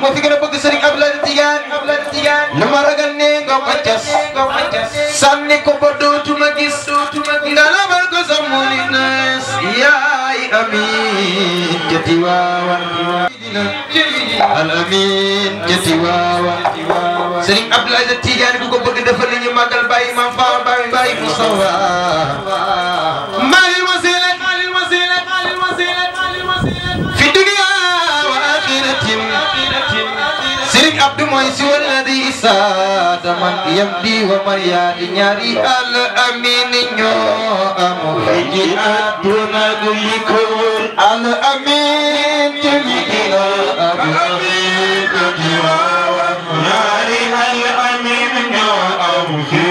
moo fi gën a bëgg Serigne Abdoulaye Tidiane lu ma ragal ne nga ko cas sànni ko ba dootuma gis nga labal ko sa muni nas yaay amin jati waawan al amin jati waawan Serigne Abdoulaye Tidiane ku ko bëgg defal li ñu màggal bàyyi Maam Fa bàyyi Mustafa malil wasila fi dunya wa akhiratin Serigne Abdou mooy si waladi saada man yamdi wa maryaadi ñaari al amin ñoo am fi àdduna du ko al amin jëmina al amin ñaari al amin ñoo am fi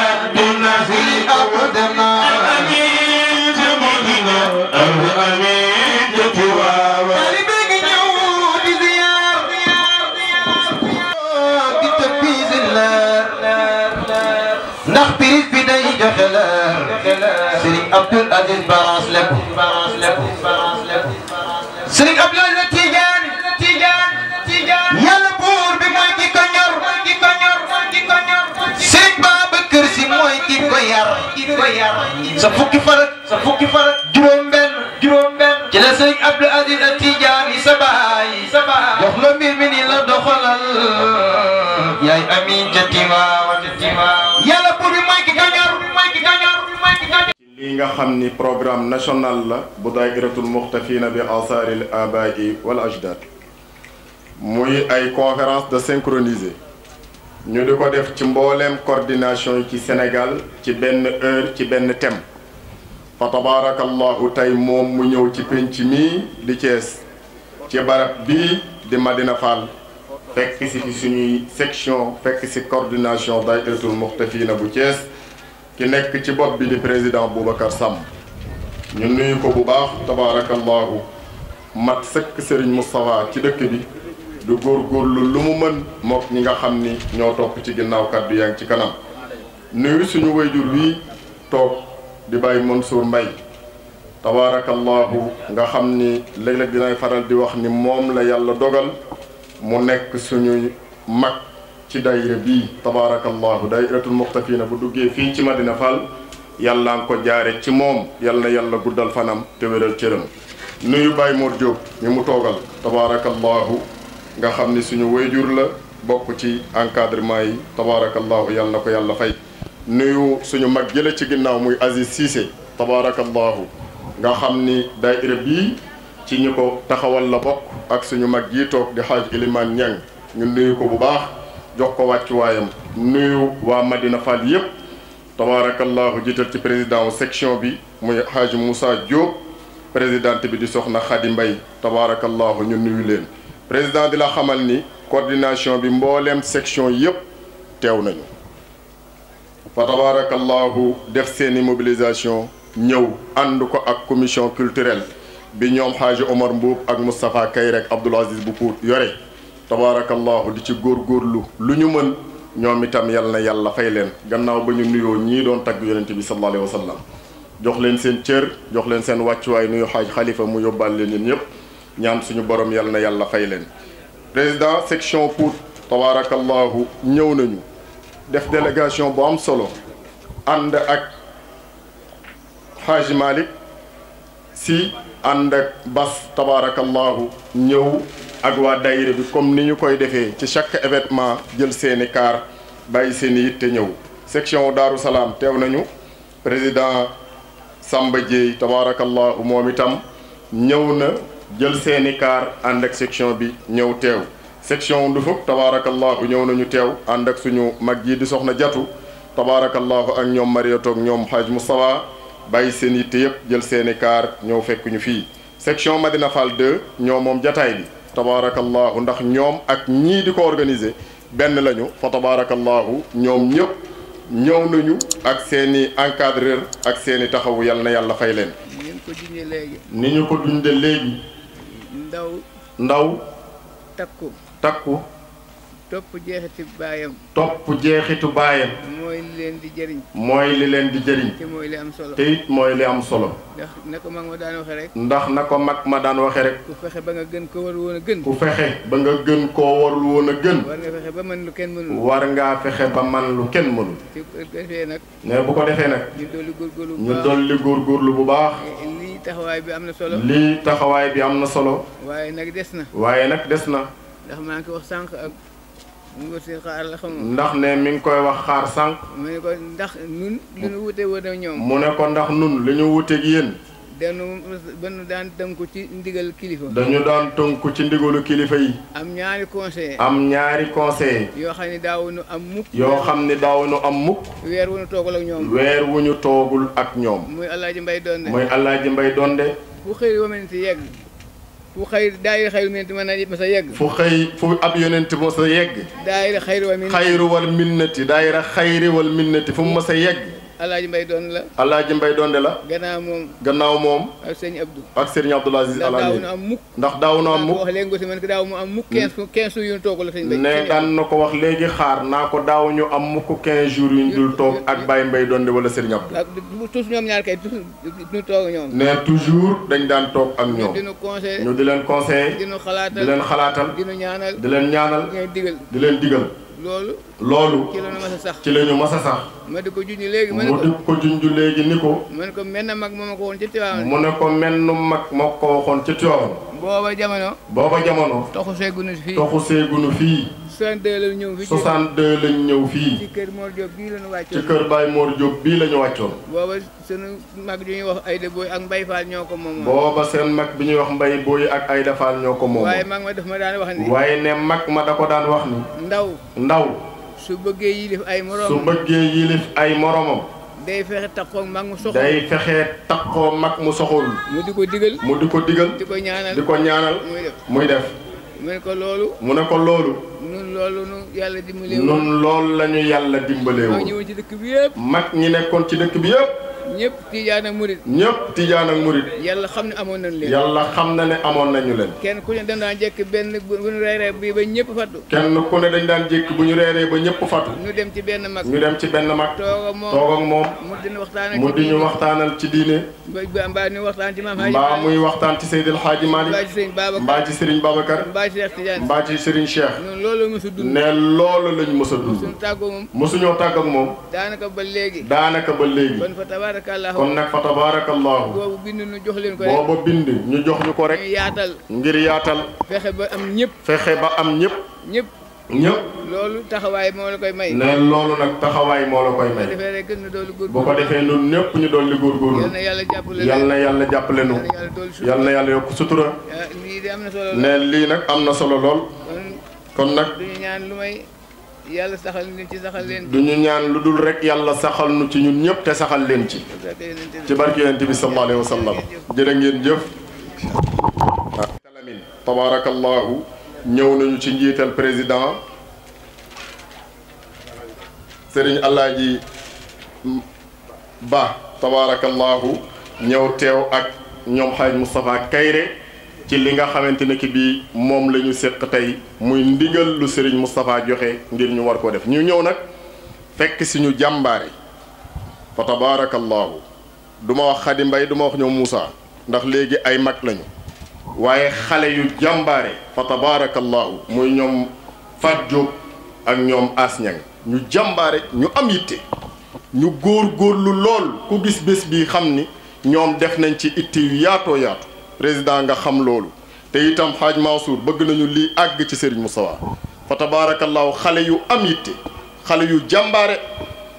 àdduna fi àdduna al amin jëmina al amin ndax piris bi day joxe leer Serigne Abdoul Aziz Baras leku Serigne Abdoulaye Tidiane yàlla buur bi mooy ki ko ñor Serigne Babacar Sy mooy ki ko yar sa fukki farak juróom benn ci la Serigne Abdoul Aziz Tidiane sa baay jox la mbir mi ni la doxalal yaay amin jatiwa yàlla buur bi mooy ki ko ñor li nga xam ni programme national la bu daayiratul muxtafina bi asaaril abaai wal ajdad muy ay conférence de synchronisé ñu di ko def ci mbooleem coordination yi ci Sénégal ci benn heure ci benn thème fa tabarakallahu tey moom mu ñëw ci penc mii di Thiès ci barab bii di Madina Fall fekk si fi suñuy section fekk si coordination daayiratul muxtafina bu Thiès ki nekk ci bopp bi di président Boubacar Samb ñu nuyu ko bu baax tabarakallahu mat sëkk Serigne Moustapha ci dëkk bi du góorgóorlu lu mu mën mook ñi nga xam ni ñoo topp ci ginnaaw kàddu yaa ngi ci kanam nuyu suñu wayjur wii toog di Baye Mansour Mbaye tabarakallahu nga xam ni léeg-léeg dinay faral di wax ni moom la yàlla dogal mu nekk suñuy mag ci daayira bii tabarakallahu daayiratul muxtafina bu duggee fii ci Madina Fall yàlla nga ko jaare ci moom yal na yàlla guddal fanam te wéral cëram nuyu Baye Mor Diop mi mu toogal tabarakallahu nga xam ni suñu wayjur la bokk ci encadrement yi tabarakallahu yal na ko yàlla fay nuyu suñu mag jële ci ginnaaw muy Aziz Cissé tabarakallahu nga xam ni daayira bii ci ñu ko taxawal la bokk ak suñu mag yi toog di Haaj Iliman Ñang ñu nuyu ko bu baax jox ko wàccuwaayam nuyu waa Madina Fall yépp tabarakallahu jiital ci président section bi muy Haaj Moussa Diop présidente bi di soxna Khady Mbaye tabarakallahu ñu nuyu leen président di la xamal ni coordination bi mbooleem section yépp teew nañu fa tabarakallahu def seeni mobilisation ñëw ànd ko ak commission culturelle bi ñoom Hadji Omar Mbuub ak Moustapha Kay rek Abdoul Aziz bu Pout yore tabarakallahu di ci góorgóorlu lu ñu mën ñoom itam yal na yàlla fay leen gannaaw ba ñu nuyoo ñii doon tagg yonent bi sallallahu alayhi wa sallam jox leen seen cër jox leen seen wàccuwaay nuyu Hadj Khalifa mu yóbbaal leen yéen ñëpp ñaan suñu borom yal na yàlla fay leen président section Pout tabarakallahu ñëw nañu def délégation bu am solo ànd ak Hadji Malick si ànd ak Bas tabarakallahu ñëw ak waa daayira bi comme ni ñu koy defee ci chaque événement jël seeni kaar bàyyi seeni yitte ñëw section Daaru Salaam teew nañu président Samba Dieye tabarakallahu moom itam ñëw na jël seeni kaar ànd ak section bi ñëw teew section Ndufuk tabarakallahu ñëw nañu teew ànd ak suñu mag ji di soxna Jatu tabarakallahu ak ñoom Mariatoog ñoom Hadj Moustapha bàyyi seen yitte yëpp jël seeni kaar ñëw fekk ñu fii section Madina Fall 2 ñoo moom jataay bi tabarakallahu ndax ñoom ak ñii di ko organiser benn lañu fa tabarakallahu ñoom ñëpp ñëw nañu ak seeni encadreur ak seeni taxawu yal na yàlla fay leen ni ñu ko dundee léegi ndaw takku topp jeexitu baayam. topp jeexitu baayam. mooy li leen di jëriñ. mooy li leen di jëriñ. te mooy li am solo. te it mooy li am solo. ndax na ko mag ma daan waxee rek. ndax na ko mag ma daan waxee rek. ku fexe ba nga gën ko warul woon a gën. ku fexe ba nga gën koo warul woon a gën. war nga fexe ba mën lu kenn mënul. war ngaa fexe ba man lu kenn mënul. te bu ko defee nag. ne bu ko defee nag. ñu dolli góorgóorlu bu ñu baax dolli góorgóorlu bu baax. lii taxawaay bi am na solo. lii taxawaay bi am na solo. waaye nag des na. waaye nag des na. ndax maa ngi ko wax sànq ak ngóor si xaar la xam. ndax ne mi ngi koy wax xaar sànq. mu ne ko ndax nun li ñu wute woon ak ñoom. mu ne ko ndax nun li ñu wuteeg yéen. dañu daan tënku ci ndigal kilifa. dañu daan tënku ci ndigalu kilifa yi. am ñaari conseil. am ñaari conseil. yoo xam ne daawuñu am mukk. yoo xam ne daawuñu am mukk. weer wu ñu toogul ak ñoom. weer wu ñu toogul ak ñoom. muy Alaaji Mbay Donde. muy Alaaji Mbay Donde. fu xëy wamenti yegg. fu xëy daayira xayru minnati mën na ma sa yegg. fu xëy fu ab yonent ma sa yegg. daayira xayru wal minnati. xayru wal minnati daayira xayri wal minnati fu mu ma sa yegg. Alaaji Mbay Donde la. Alaaji Mbay Donde la. gannaaw moom. ak sëñ Abdou. ak Serigne Abdoul Aziz Al Amine. ndax daaw na am mukk. ndax daaw na am mukk. wax léegi nga si daaw mu am mukk 15 jours yu ñu toog la sëñ Mbay. ne daan na ko wax léegi xaar naa ko daaw ñu am mukk 15 jours yu ñu dul toog ak Baye Mbay Donde wala Serigne Abdou. ak tous ñoom ñaar kay tous ñu toog ñoom. ne toujours dañ daan toog ak ñoom. ñu di leen conseiller. di leen xalaatal. di leen ñaanal. di leen digal. loolu. ci la ñu mas a sax. ci la ñu mas a sax. ma di ko junj léegi. mu di ko junj léegi ni ko. mu ne ko menn mag moo ma ko woon ci Tiwaawan. mu ne ko menn mag moo ko waxoon ci Tiwaawan. booba jamono. toxu seegunu fii. 62 lañ ñëw fii. 62 lañ ñëw fii. ci kër Mor Diop bii la ñu wàccoon. ci kër Baye Mor Diop bii la ñu wàccoon. booba sunu mag bi ñuy wax Ayda Boy ak Mbay Fall ñoo ko moom. booba seen mag bi ñuy wax Mbay Boy ak Ayda Fall ñoo ko moom. waaye mag ma daf ma daan wax ni. waaye ne mag ma da ko daan wax ni. ndaw. su bëggee yilif ay moromam. day fexe taxoo mag mu soxol. mag mu soxol. mu di ko digal. di ko ñaanal. muy def. mu ne ko loolu. nun loolu nu yàlla dimbalee woon. nun loolu la ñu yàlla dimbalee woon. mag ñi woon ci dëkk bi yëpp. mag ñi nekkoon ci dëkk bi yëpp. ñëpp tijaan ak murit. yàlla xam ne amoon nañu leen. yàlla xam na ne amoon nañu leen. kenn ku ne dañ daan jékki benn bu ñu reeree bi ba ñëpp fattu. kenn ku ne dañ daan jékki bu ñu reeree ba ñëpp fattu. ñu dem ci benn mag. toog ak moom. mu di ñu waxtaanal ci diine. mbaa muy waxtaan ci maam Hadji. mbaa muy waxtaan ci Seydil Hadji Malick. mbaa ci Serigne Babacar. mbaa ci Serigne Cheikh. loolu mos a dund. ne loolu lañ mos a dund. mosuñoo tàgg ak moom. daanaka ba léegi. kon nag fa tabaarakallaahu. boobu bind ñu jox leen ko rek. booba bind ñu jox ñu ko rek. ngir yaatal. fexe ba am ñëpp. ñëpp. loolu taxawaay moo la koy may. ne loolu nag taxawaay moo la koy may. bu ko defee ñun ñëpp ñu dolli góorgóorlu. yal na yàlla jàppale nu. yal na yàlla yokk sutura. ne lii nag am na solo lool. kon nag duñu ñaan lu may yàlla saxal ñu ci saxal leen. duñu ñaan lu dul rek yàlla saxal nu ci ñun ñëpp te saxal leen ci. ci barke yonent bi sallallahu alayhi wa sallam. jërë ngeen jëf. Lamine tabarakallahu ñëw nañu ci njiital président Serigne Alaaji Ba tabarakallahu ñëw teew ak ñoom Hadj Moustapha Kayre ci li nga xamante ne ki bii moom la ñu séq tey muy ndigal lu Serigne Moustapha joxe ngir ñu war koo def ñu ñëw nag fekk si ñu jàmbaare fa tabarakallahu du ma wax Khady Mbaye du ma wax ñoom Moussa ndax léegi ay mag lañu waaye xale yu jàmbaare fa tabarakallahu muy ñoom Fat Diop ak ñoom As Ñang ñu jàmbaare ñu am yitte ñu góorlu lool ku gis bés bi xam ni ñoom def nañ ci itte yu yaatoo yaatu président nga xam loolu te itam Hadj Mansour bëgg nañu lii àgg ci Serigne Moustapha fa tabarakallahu xale yu am yitte xale yu jàmbaare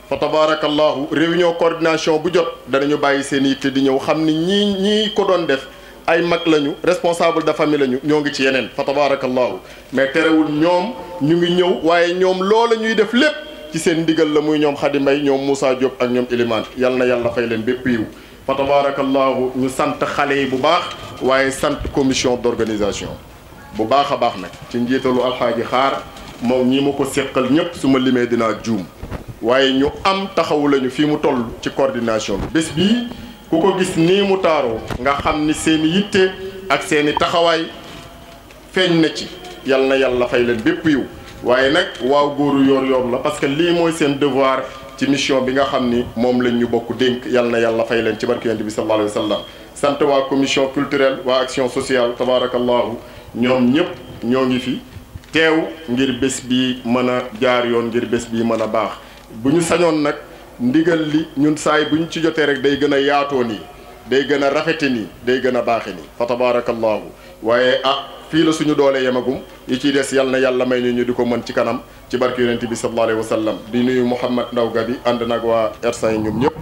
fa tabarakallahu réunion coordination bu jot danañu bàyyi seen yitte di ñëw xam ni ñii ko doon def ay mag lañu responsable de famille lañu ñoo ngi ci yeneen fa tabarakallahu mais terewul ñoom ñu ngi ñëw waaye ñoom loola ñuy def lépp ci seen ndigal la muy ñoom Khady Mbaye ñoom Moussa Diop ak ñoom Elimane yal na yàlla fay leen bépp yiw fa tabarakallahu ñu sant xale yi bu baax waaye sant commission d'organisation bu baax a baax nag ci njiitalu alxaaji xaar moom ñi ma ko séqal ñëpp su ma limee dinaa juum waaye ñu am taxawu lañu fii mu toll ci coordination bi bés bii ku ko gis nii mu taaroo nga xam ni seeni yitte ak seeni taxawaay feeñ na ci yal na yàlla fay leen bépp yiw waaye nag waaw góoru yoor yoor la parce que lii mooy seen devoir ci mission bi nga xam ni moom lañ ñu bokk dénk yal na yàlla fay leen ci barke yonent bi sallallahu alayhi wa sallam. sant waa commission culturelle waa action sociale tabarakallahu ñoom ñëpp ñoo ngi fi teew ngir bés bi mën a jaar yoon ngir bés bi mën a baax bu ñu sañoon nag ndigal li ñun saay bu ñu ci jotee rek day gën a yaatoo nii day gën a rafete nii day gën a baaxe nii fa tabarakallahu waaye fii la suñu doole yemagum yi ciy des yal na yàlla may ñu di ko mën ci kanam ci barke yonent bi sallallahu alayhi wa sallam di nuyu Mouhamed Ndaw Gabi ànd nag waa R100 yi ñoom ñëpp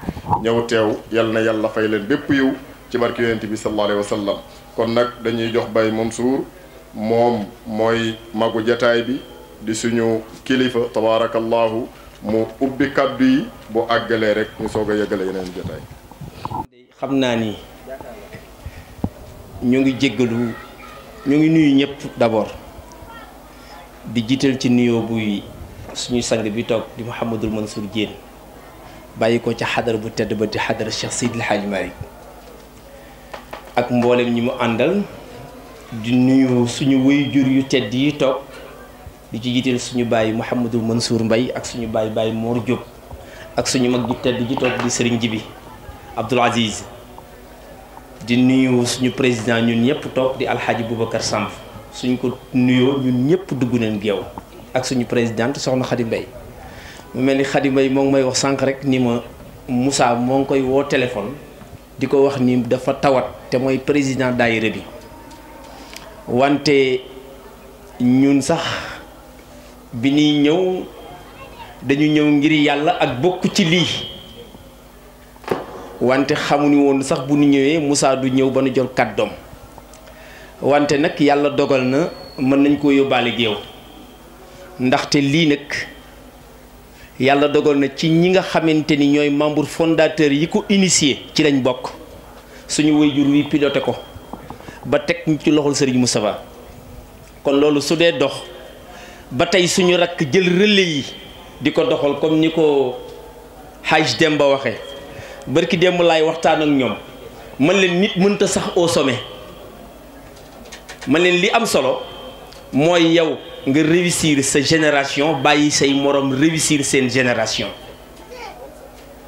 ñëw teew yal na yàlla fay leen bépp yiw ci barke yonent bi sallallahu alayhi wa sallam kon nag dañuy jox Baye Mansour moom mooy magu jataay bi di suñu kilifa tabarakallahu mu ubbi kaddu yi bu àggalee rek ñu soog a yëgale yeneen jataay. xam naa ni ñu ngi jéggalu ñu ngi nuyu ñëpp d'abord di jiital ci nuyoo buy suñu sang bi toog di Mouhamadul Mansour Diène bàyyi ko ca xadara bu tedd ba di xadara Cheikh Seydil Hadji Malick ak mboolem ñi mu àndal di nuyu suñu waajur yu tedd yi toog di ci jiital suñu bàyyi Mouhamadul Mansour Mbaye ak suñu bàyyi Mor Diop ak suñu mag ju tedd ji toog di Serigne Jibi Abdoul Aziz di nuyu suñu président ñun ñëpp toog di Alxaaji Boubacar Samb suñ ko nuyoo ñun ñëpp dugg nañ géew ak suñu présidente soxna Khady Mbaye mu mel ni Khady Mbaye moo ngi may wax sànq rek ni ma Moussa moo ngi koy woo téléphone di ko wax ni dafa tawat te mooy président daayira bi wante ñun sax bi ñuy ñëw dañu ñëw ngir yàlla ak bokk ci lii wante xamuñu woon sax bu ñu ñëwee Moussa du ñëw ba nu jël kàddoom wante nag yàlla dogal na mën nañ koo yóbbaale géew ndaxte lii nag yàlla dogal na ci ñi nga xamante ni ñooy membre fondateur yi ko initié ci lañ bokk suñu waajur wi piloté ko ba teg ñu ci loxol Serigne Moustapha kon loolu su dee dox ba tey suñu rakk jël relais yi di ko doxal comme ni ko Haj Demba waxee barki démb laay waxtaan ak ñoom man leen nit mënta sax au sommet man leen li am solo mooy yow nga réussir sa génération bàyyi say morom réussir seen génération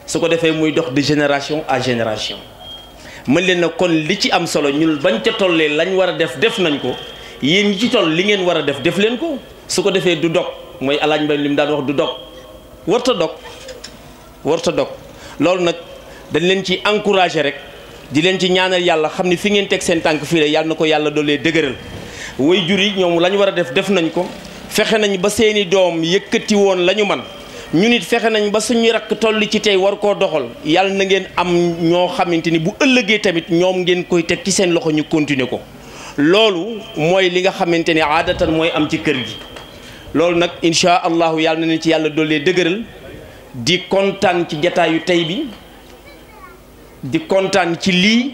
su ko defee muy dox de génération à génération man leen na kon li ci am solo ñun bañ ca tollee lañ war a def nañ ko yéen ñi ci toll li ngeen war a def leen ko su ko defee du dog mooy alaaj mbay li mu daan wax du dog warta dog loolu nag dañ leen ci encouragé rek di leen ci ñaanal yàlla xam ni fi ngeen teg seen tànk fii rek yàlla na ko yàlla doolee dëgëral way jur yi ñoom la ñu war a def nañ ko fexe nañ ba seeni doom yëkkati woon la ñu man ñu nit fexe nañ ba suñu rakk toll ci tey war koo doxal yàlla na ngeen am ñoo xamante ni bu ëllëgee tamit ñoom ngeen koy teg ci seen loxo ñu continuer ko loolu mooy li nga xamante ni aadatan mooy am ci kër gi loolu nag incha allahu yàlla na leen ci yàlla doolee dëgëral di kontaan ci jataayu tey bi di kontaan ci lii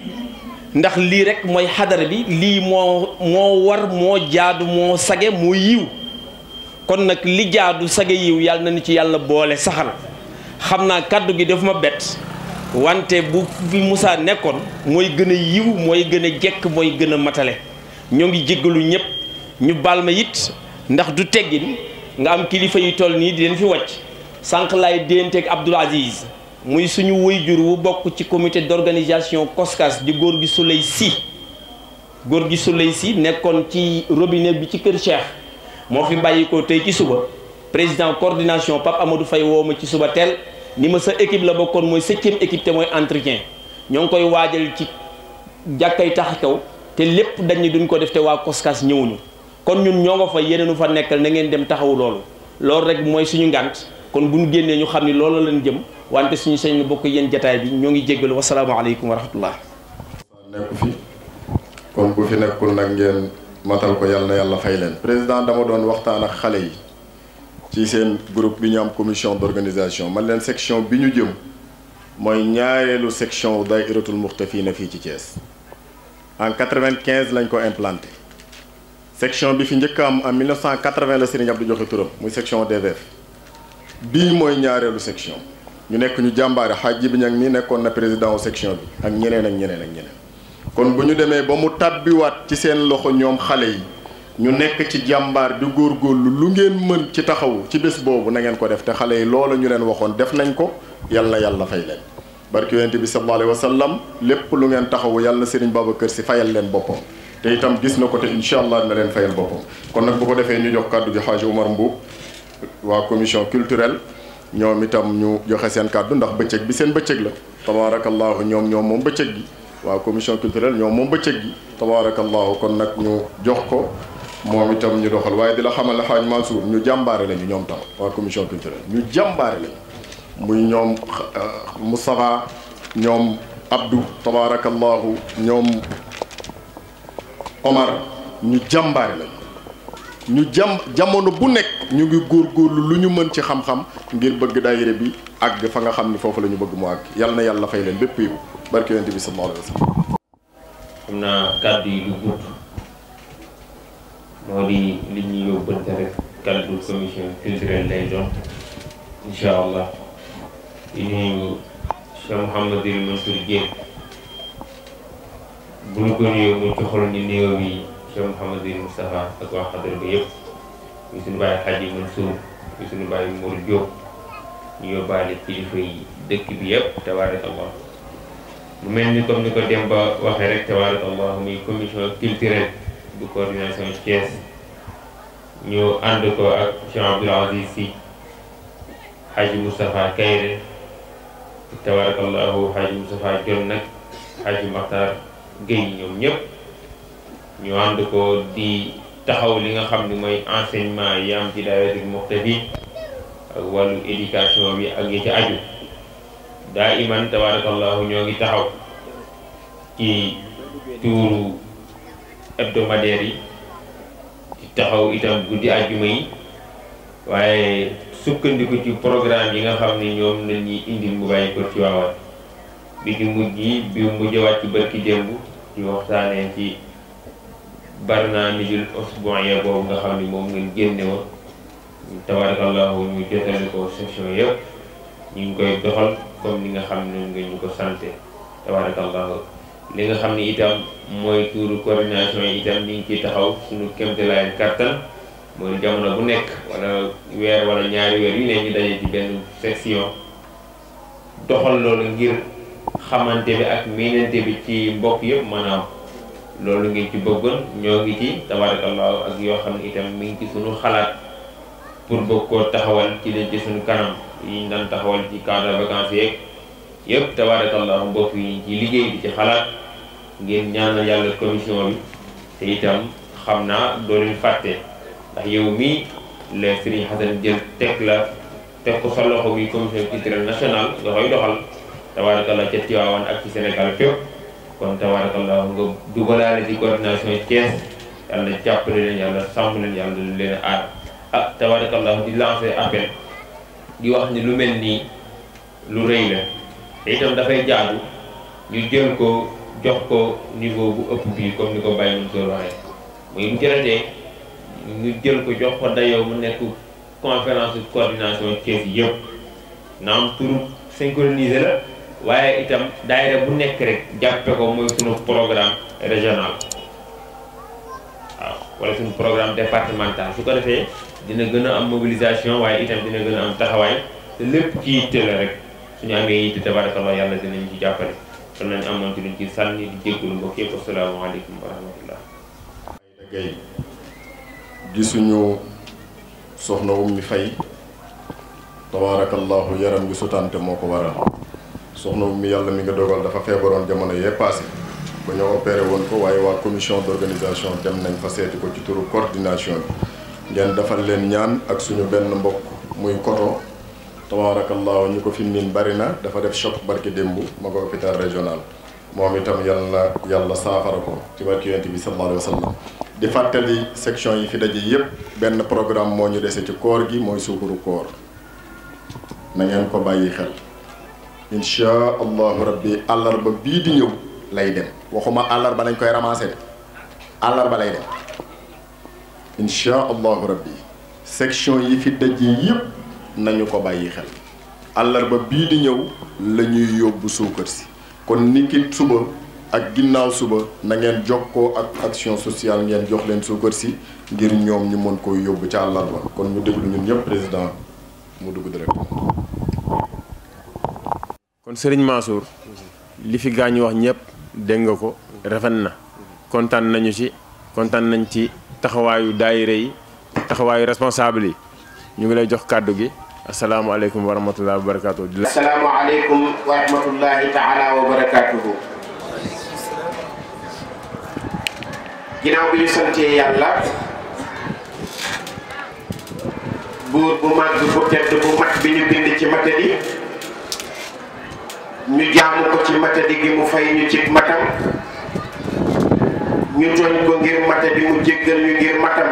ndax lii rek mooy xadara bi lii moo war moo jaadu moo sage moo yiw kon nag li jaadu sage yiw yàlla na ni ci yàlla boole saxal xam naa kàddu gi daf ma bett wante bu fi Moussa nekkoon mooy gën a yiw mooy gën a jekk mooy gën a matale ñoo ngi jéggalu ñëpp ñu baal ma it ndax du teggin nga am kilifa yu toll nii di leen fi wàcc sànq laay déenteeg Abdoul Aziz muy suñu waajur wu bokk ci comité d'organisation COSCAS di góor gi Souley Sy nekkoon ci robinet bi ci kër Cheikh moo fi bàyyi ko tey ci suba président coordination Pape Amadou Faye woo ma ci suba teel ni ma sa équipe la bokkoon mooy 7e équipe te mooy entretien ñoo ngi koy waajal ci jàkkay tax kaw te lépp dañu duñ ko def te waa COSCAS ñëwuñu kon ñun ñoo nga fa yeneenu fa nekkal na ngeen dem taxawu loolu rek mooy suñu ngànt kon bu ñu génnee ñu xam ni loolu lañ jëm wante suñu sëñ la bokk yéen jataay bi ñoo ngi jéggalu wasalaamaaleykum wa rahmatullah nekku fi kon bu fi nekkul nag ngeen matal ko yàlla na yàlla fay leen président dama doon waxtaan ak xale yi ci seen groupe bi ñu am commission d'organisation man leen section bi ñu jëm mooy ñaareelu section daayiratul muxtafina fii ci Thiès en 95 lañ ko implanté section bi fi njëkk am en 1980 la Serigne Abdou joxe turam muy section DVF bii mooy ñaareelu section ñu nekk ñu jàmbaare xaaj bi ñag nii nekkoon na président section bi ak ñeneen kon bu ñu demee ba mu tàbbiwaat ci seen loxo ñoom xale yi ñu nekk ci jàmbaar di góorgóorlu lu ngeen mën ci taxawu ci bés boobu na ngeen ko def te xale yi loola ñu leen waxoon def nañ ko yàlla na yàlla fay leen barki yonent bi sallallahu alayhi wa sallam lépp lu ngeen taxawu yàlla na Serigne Babacar Sy fayal leen boppam te itam gis na ko te incha allah dina leen fayal boppam kon nag bu ko defee ñu jox kàddu gi Hadji Oumar Mboup waa commission culturelle ñoom itam ñu joxe seen kàddu ndax bëccëg bi seen bëccëg la tabarakallahu ñoom moom bëccëg gi waa commission culturelle ñoom moom bëccëg gi tabarakallahu kon nag ñu jox ko moom itam ñu doxal waaye di la xamal ne Hadj Mansour ñu jàmbaare lañu ñoom tam waa commission culturelle ñu jàmbaare lañu muy ñoom Moustapha ñoom Abdou tabarakallahu ñoom Omar ñu jàmbaare lañu ñu jamono bu nekk ñu ngi góorgóorlu lu ñu mën ci xam-xam ngir bëgg daayira bi àgg fa nga xam ni foofu la ñu bëgg mu àgg yal na yàlla fay leen bépp yiw barke yonent bi sallallahu alayhi wa sallam. xam naa kàddu yi du gudd moo di li ñuy yóbbante rek kàddu commission culturelle lay doon incha allah di nuyu Cheikh Mouhamadul Mansour Dieng bu ñu ko nuyoo mu joxal ni nuyoo bi Cheikh Mouhamadul Moustapha ak waa xadar bi yëpp ñu suñu bàyyi Hadji Mansour ñu suñu bàyyi Mour Diop ñu yóbbaale kilifa yi dëkk bi yëpp tabarakallah mu mel ni comme ni ko Demba waxee rek tabarakallah muy commission culturelle bu coordination Thiès ñu ànd ko ak Cheikh Abdoul Aziz Sy Hadji Moustapha Kayre tabarakallahu Hadji Moustapha Dione nag Hadji Makhtar Gueye ñoom ñëpp ñu ànd ko di taxaw li nga xam ne mooy enseignement yi am ci daayiratul Muqtafi ak wàllu éducation bi ak yi ci aju daa iman tabarakallahu ñoo ngi taxaw ci tuuru hebdomadaire yi ci taxaw itam guddi àjjuma yi waaye sukkandiku ci programme yi nga xam ne ñoom la ñuy indil mu bàyyi ko ci waawal bi ci mujj yi bi mu jëwaat ci barki démb ci waxtaanee ci barnaamijul usbu'iyya boobu nga xam ni moom ngeen génne woon tabarakallahu ñu jotale ko section yëpp ñu ngi koy doxal comme ni nga xam ne nga ñu ko santé tabarakallahu li nga xam ni itam mooy tuuru coordination yi itam ñu ngi ciy taxaw suñu kéemtalaay kattan mooy jamono bu nekk wala weer wala ñaari weer yu ne ñu daje ci benn section doxal loolu ngir xamante bi ak miinante bi ci mbokk yëpp maanaam loolu ngeen ci bëggoon ñoo ngi ci tabarakallahu ak yoo xam ne itam mi ngi ci suñu xalaat pour bëgg koo taxawal ci leen ci suñu kanam yi ñu daan taxawal ci cadre vacances yeeg yëpp tabarakallahu mbokk yi ci liggéey bi ci xalaat ngeen ñaanal yàlla commission bi te itam xam naa doo leen fàtte ndax yow mii le Serigne Hassan jël teg ko sa loxo bi commission culturelle nationale nga koy doxal tabarakallah ca Tivaouane ak ci Sénégal fépp kon tabarakallah nga dugalaale ci coordination Thiès yàlla jàppale leen yàlla sàmm leen yàlla leen aar ah tabarakallah di lancer appel di wax ni lu mel nii lu rëy la te itam dafay jaadu ñu jël ko jox ko niveau bu ëpp bii comme ni ko Baye Mansour waxee muy bu jëlatee ñu jël ko jox ko dayoo mu nekk conférence de coordination Thiès yëpp naam turu synchronisé la waaye itam daayira bu nekk rek jàppe ko mooy sunu programme régional waaw wala sunu programme départemental su ko defee dina gën a am mobilisation waaye itam dina gën a am taxawaay te lépp ci yitte la rek suñu amee yitte tabarakallah yàlla dinañ ci jàppale kon nañ amoon ci luñ ci sànni di jéggulu mbokk yëpp asalaamaaleykum wa rahmatullah Gueye gisuñu soxna Oumy Faye tabarakallahu yaram gi sutante moo ko waral soxna Oumy yàlla mi nga dogal dafa feebaroon jamono yee passé ba ñoo opéré woon ko waaye waa commission d'organisation dem nañ fa seeti ko ci turu coordination bi ngeen defal leen ñaan ak suñu benn mbokk muy koto tabarakallahu ñu ko fi miin bari na dafa def choc barki démb ma ko hôpital régional moom itam yàlla saafara ko ci barki yonent bi sallallahu alayhi wa sallam di fàttali section yi fi daje yépp benn programme moo ñu dese ci koor gi mooy suukaru koor na ngeen ko bàyyi xel insha allahu rabbi àllarba bii di ñëw lay dem waxuma àllarba lañ koy ramasser de àllarba lay dem insha allahu rabbi section yi fi daje yépp nañu ko bàyyi xel àllarba bii di ñëw la ñuy yóbbu suukar si kon niki suba ak ginnaaw suba na ngeen jokkoo ak action sociale ngeen jox leen suukar si ngir ñoom ñu mën koy yóbbu ca àllarba kon ñu déglu ñun ñëpp président mu dugg direct. kon Serigne Mansour li fi gaañu wax ñëpp dégg nga ko rafet na kontaan nañu ci kontaan nañ ci taxawaayu daayira yi taxawaayu responsable yi ñu ngi lay jox kàddu gi asalaamaaleykum wa rahmatullahi wa barakaatu. asalaamaaleykum wa rahmatullahi taala wa barakaatuhu. ginnaaw bi ñu santee yàlla buur bu màgg bu tedd bu mat bi ñu bind ci matadi ñu jaamu ko ci matadi gi mu fay ñu ci matam ñu tooñ ko ngir matadi mu jéggal ñu ngir matam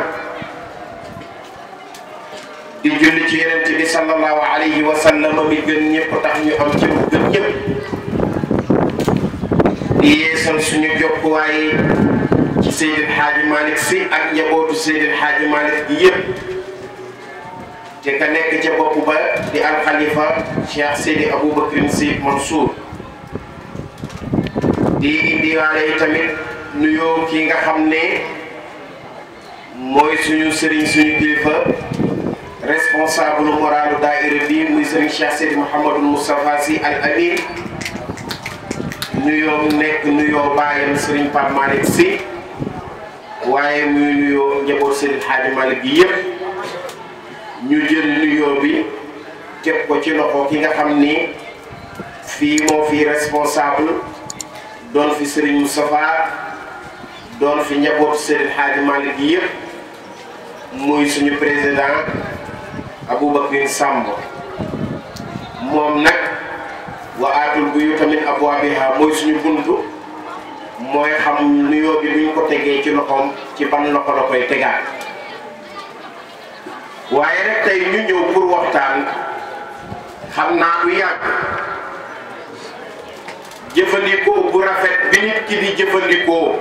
di julli ci yonent bi sallallahu alayhi wa sallam mi gën ñëpp tax ñu am ci mu gën ñëpp di yeesal suñu jokkuwaay ci Seydil Hadji Malick Sy ak njabootu Seydil Hadji Malick gi yëpp te ka nekk ca bopp ba di alxalifa Cheikh Seydi Aboubacar Sy Mansour di indiwaale tamit nuyoo ki nga xam ne mooy suñu sëriñ suñu kilifa responsable moralu daaira bi muy sëriñ Cheikh Seydi Mouhamadou Moustapha Sy Al Amin nuyoo nekk nuyoo baayam sëriñ Pape Malick Sy waaye muy nuyoo njaboot Seydil Hadji Malick gi yëpp ñu jël nuyoo bi teg ko ci loxo ki nga xam ni fii moo fi responsable doon fi Serigne Moustapha doon fi njabootu Seydil Hadji Malick gi yëpp muy suñu président Aboubacar Samb moom nag wa aatul bu yu tamit abwaabiha mooy suñu buntu mooy xam nuyoo bi buñ ko tegee ci loxoom ci ban loxo la koy tegaat waaye rek tey ñu ñëw pour waxtaan xam naa du yàgg jëfandikoo bu rafet bi nit ki di jëfandikoo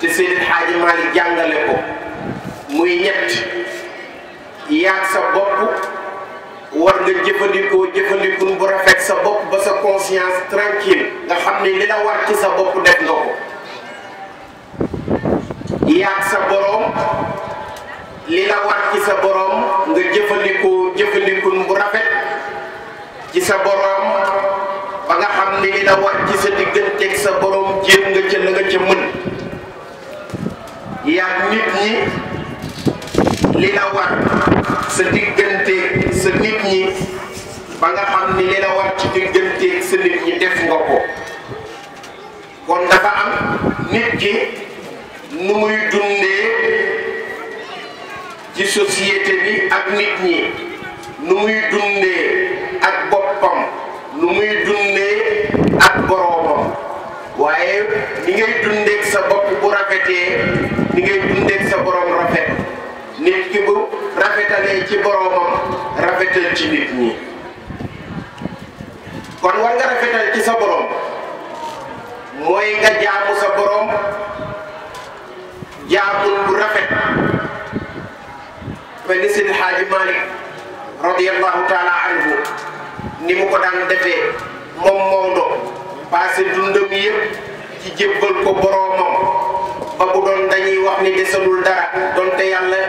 te Seydil Hadji Malick jàngale ko muy ñett yaag sa bopp war nga jëfandikun bu rafet sa bopp ba sa conscience tranquille nga xam ne li la war ci sa bopp def nga ko yaag sa boroom li la war ci sa boroom nga jëfandikun bu rafet ci sa boroom ba nga xam ne li la war ci sa digganteeg sa boroom jéem nga ca la nga ca mën yaag nit ñi li la war sa diggante sa nit ñi ba nga xam ni li la war ci digganteeg sa nit ñi def nga ko kon dafa am nit ki nu muy dundee ci société bi ak nit ñi nu muy dundee ak boppam nu muy dundee ak boroomam waaye ni ngay dundeeg sa bopp bu rafetee ni ngay dundeeg sa boroom rafet nit ki bu rafetalee ci boroomam rafetal ci nit ñi kon war nga rafetal ci sa boroom mooy nga jaamu sa boroom jaamul bu rafet mel ni Seydi Hadji Malick radiyallahu taala anhu ni mu ko daan defee moom Maodo passé dundam yëpp ci jébbal ko boroomam ba bu doon dañuy wax ni desalul dara donte yàlla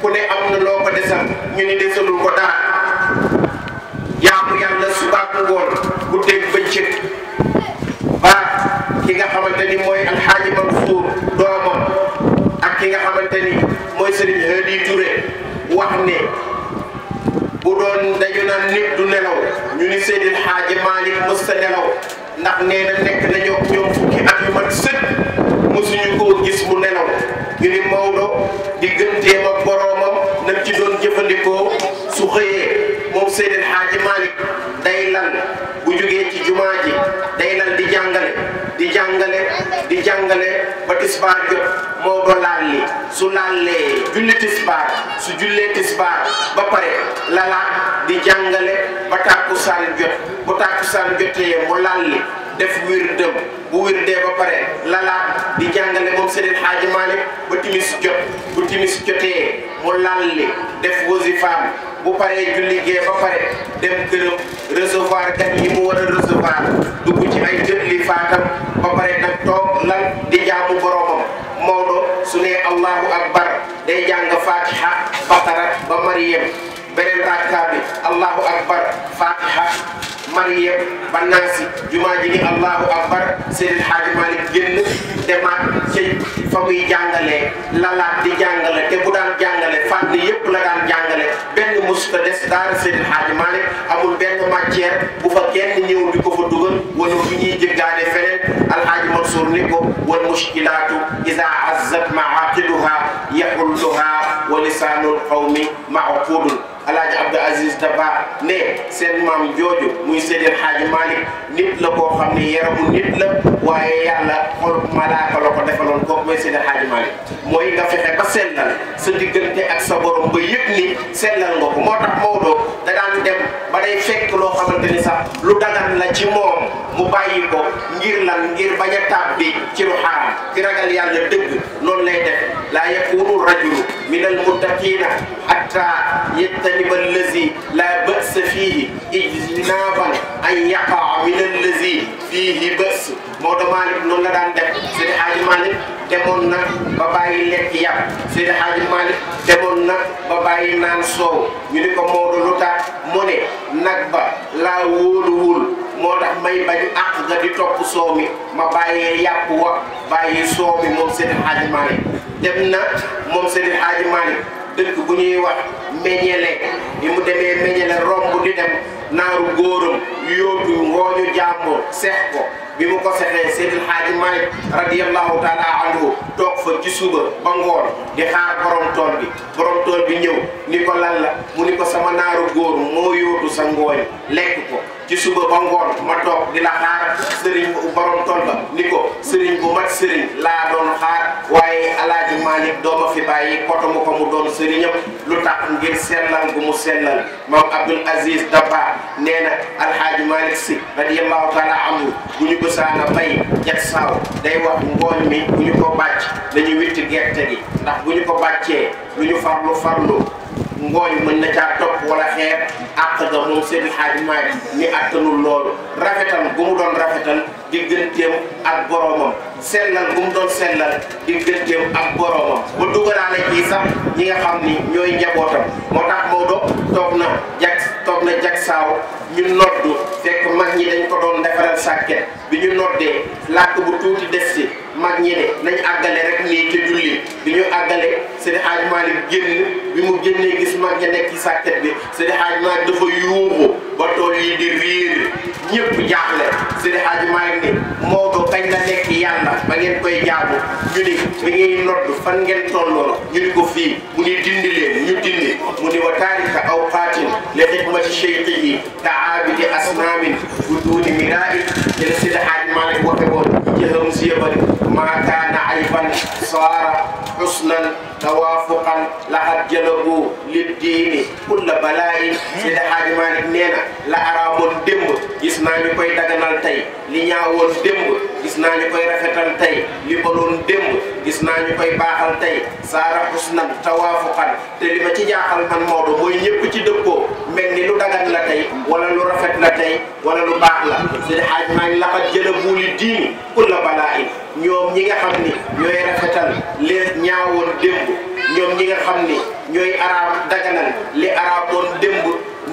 ku ne am na loo ko desal ñu ni desalul ko dara jaamu yàlla suba ak ngoon guddeeg bëccëg ba ki nga xamante ni mooy Alxaaji Mansour doomam ak ki nga xamante ni mooy Serigne Hadi Touré wax ne bu doon dañu naan nit du nelaw ñu ni Seydil Hadji Malick mësta nelaw ndax nee na nekk nañoo ñoom fukki at yu mat sëkk mësuñu koo gis mu nelaw ñu ni Maodo digganteem ak boroomam nam ci doon jëfandikoo su xëyee moom Seydil Hadji Malick day lal bu jógee ci jumaa ji day lal di jàngale ba tisbaar jot Maodo laal li su laalee julli tisbaar su jullee tisbaar ba pare lalaat di jàngale ba tàkkusaan jot bu tàkkusaan jotee mu laal li def wirdam bu wirdee ba pare lalaat di jàngale moom Seydil Hadji Malick ba timis jot bu timis jotee mu lalli def wasifaam bu paree julli gee ba pare dem këram recevoir gan yi mu war a recevoir dugg ci ay jëtli faatam ba pare nag toog lan di jaamu boromam Maodo su ne allahu akbar day jàng fatiha Baqara ba Mariyam beneen rakka bi allahu akbar fatiha Mariyam ba Naasi jumaa ji ni allahu akbar Seydil Hadji Malick génn demaat ci fa muy jàngalee lalaat di jàngale te bu daan jàngale fànn yépp la daan jàngale benn musta des daara Seydil Hadji Malick amul benn matière bu fa kenn ñëw di ko fa dugal wala bu ñuy jéggaane feneen Alhaaji Mansour ni ko wal mushkilaatu iza azzat maaqiduha yaxulluha wa lisaanul qawmi ma'qudun Alaaji Abdou Aziz Dabakh ne seen maam jooju muy Seydil Hadji Malick nit la koo xam ne yaramu nit la waaye yàlla xol malaaka la ko defaloon kooku mooy Seydil Hadji Malick mooy nga fexe ba sellal sa diggante ak sa borom ba yëg ni sellal nga ko moo tax Maodo da daan dem ba day fekk loo xamante ni sax lu dagan la ci moom mu bàyyi ko ngir lan ngir bañ a tàbbi ci lu xaraam ci ragal yàlla dëgg noonu lay def laa yakunu rajulu min al muttaqina hatta yajtaniba allazi laa ba'sa fiihi ijtinaaban an yaqaa min allazi fiihi ba's Maodo Malick noonu la daan def Seydi Hadji Malick demoon na ba bàyyi lekk yàpp Seydi Hadji Malick demoon na ba bàyyi naan soow ñu ni ko Maodo lu tax mu ne nag ba laa wóoluwul moo tax may bañ àq nga di topp soow mi ma bàyyee yàpp wa bàyyi soow mi moom Seydi Hadji Malick dem na moom Seydi Hadji Malick dëkk bu ñuy wax meññele bi mu demee meññele romb di dem naaru góoram yóotu ngooñu jàmbur seex ko bi mu ko sexee Seydil Hadji Malick radiyallahu taala anhu toog fa ci suba ba ngoon di xaar borom tool bi ñëw ni ko lan la mu ni ko sama naaru góor moo yóotu sa ngooñ lekk ko ci suba ba ngoon ma toog di la xaar sëriñ bu borom tool ba ni ko sëriñ bu mat sëriñ laa doon xaar waaye Alaaji Malick dooma fi bàyyi kotomu ko mu doon sëriñam lu tax ngir sellal gu mu sellal maam Abdoul Aziz Dabakh nee na Alhaaji Malick Sy radiyallahu taala anhu bu ñu bësaana bay jag saaw day wax ngooñ mi bu ñu ko bàcc dañu witti gerte gi ndax bu ñu ko bàccee lu ñu farlu ngooñ mën na caa topp wala xeer àq ga moom Seydil Hadji Malick ni attanul loolu rafetal bu mu doon rafetal digganteem ak boromam sellal bu mu doon sellal digganteem ak boromam ba dugalaale kii sax ñi nga xam ni ñooy njabootam moo tax Maodo toog na jag saaw ñu noddu fekk mag ñi dañ ko doon defaral sàkket bi ñu noddee làkk bu tuuti des ci mag ñi ne nañ àggale rek nii te julli bi ñu àggale Seydi Hadji Malick génn bi mu génnee gis mag ña nekk ci sàkket bi Seydi Hadji Malick dafa yuuxu ba tool yi di riir ñëpp jaaxle Seydi Hadji Malick ni Maodo kañ la nekk yàlla ba ngeen koy jaamu ñu ni bi ngay nodd fan ngeen tolloon ñu ni ko fii mu ni dindi leen ñu dindi mu ni wa taarika awqaatin li xidmati cheikhihi ka aabidi asnaamin bu duuni miraai jële Seydi Hadji Malick waxe woon jëxam si yëbal maa kaana ayban saara xusnan tawaafuqan laxat jalabu liddiini kulla balaayin Seydi Hadji Malick nee na la araamoon démb gis naa ñu koy daganal tey li ñaawoon démb gis naa ñu koy rafetal tey li bonoon démb gis naa ñu koy baaxal tey saara xusnan tawaafuqan te li ma ci jaaxal man Maodo mooy ñëpp ci dëppoo mel ni lu dagan la tey wala lu rafet la tey wala lu baax la Seydi Hadji Malick laxat jalabu liddiini kulla balaayin ñoom ñi nga xam ni ñooy rafetal li ñaawoon démb ñoom ñi nga xam ni ñooy araam daganal li araamoon démb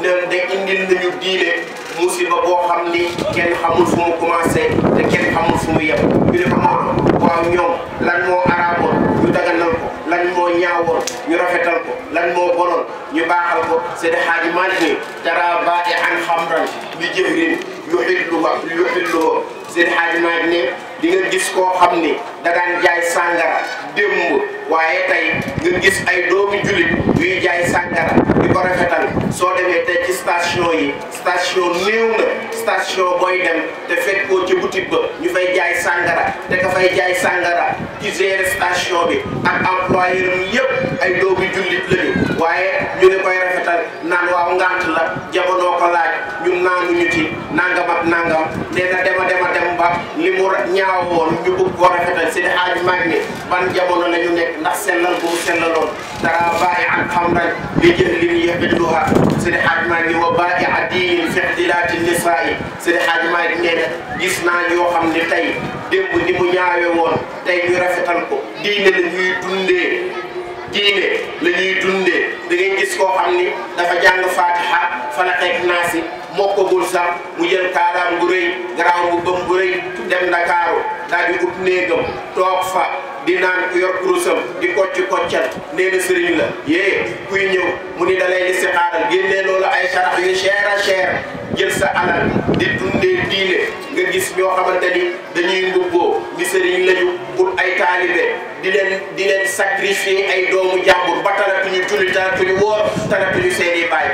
noonu de indil nañu diine musiba boo xam ni kenn xamul fu mu commencé te kenn xamul fu mu yem ñu ne ko Maodo waaw ñoom lan moo araamoon ñu daganal ko lan moo ñaawoon ñu rafetal ko lan moo bonoon ñu baaxal ko Seydi Hadji Malick ni tara baa'i an xamran bi jëhrin yuxilluhu Seydi Hadji Malick ne di nga gis koo xam ni da daan jaay sàngara démb waaye tey nga gis ay doomi julit yuy jaay sàngara di ko rafetal soo demee tey ci station néew na station booy dem te fekkoo ci boutique ba ñu fay jaay sàngara te ka fay jaay sàngara ci gérer station bi ak employeur am yëpp ay doomi jullit lañu waaye ñu ne koy rafetal naan waaw ngant la jamono ko laaj ñun naanuñu ci nangam ak nangam nee na dema dem ba ba li mu ñaawoon ñu bëgg koo rafetal Seydi Hadji Malick ni ban jamono la ñu nekk ndax sellal bu mu sellaloon dara bàyyi ak xamran li jahlin yahilluha Seydi Hadji Malick ni wa bàyyi a diinin fi ixtilaati nisaa'i Seydi Hadji Malick nee na gis naa yoo xam ne tey démb ni mu ñaawe woon tey ñu rafetal ko diine la ñuy dundee diine la ñuy dundee da ngay gis koo xam ni dafa jàng Fatiha Falaq ak Naas mokkagul sax mu jël kaalaam gu rëy garaaw bu bëm gu rëy dem Ndakaaru daal di ut néegam toog fa di naan yor kurusam di koccal nee na sëriñ la yée kuy ñëw mu ni da lay listixaaral génnee loolu ay sarax yu cher a cher jël sa alal di dundee diine nga gis ñoo xamante ni dañuy mbubboo ni sëriñ lañu pour ay taalibe di leen sacrifier ay doomu jàmbur ba talatuñu julli talatuñu woor talatuñu seeni baay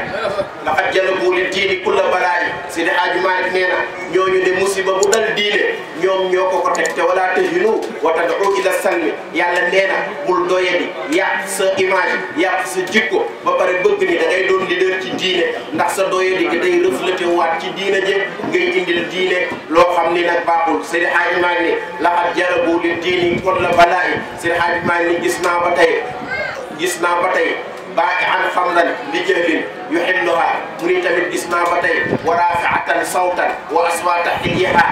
laqad jalabu li diini kulla balaa'i Seydi Hadji Malick nee na ñooñu de musiba bu dal diine ñoom ñoo ko teg te wala tahinu wa tad'u ila salmi yàlla nee na bul doyadi yàq sa image yàq sa jikko ba pare bëgg ni da ngay doon leader ci diine ndax sa doyadi gi day reflété waat ci diine je ngay indil diine loo xam ni nag baaxul Seydi Hadji Malick ni laqad jalabu li diini kulla balaa'i Seydi Hadji Malick ni gis naa ba tey baa'i an xamran li jahlin yuhilluha mu ni tamit gis naa ba tey wa rafi'atan sawtan wa aswata hilyaha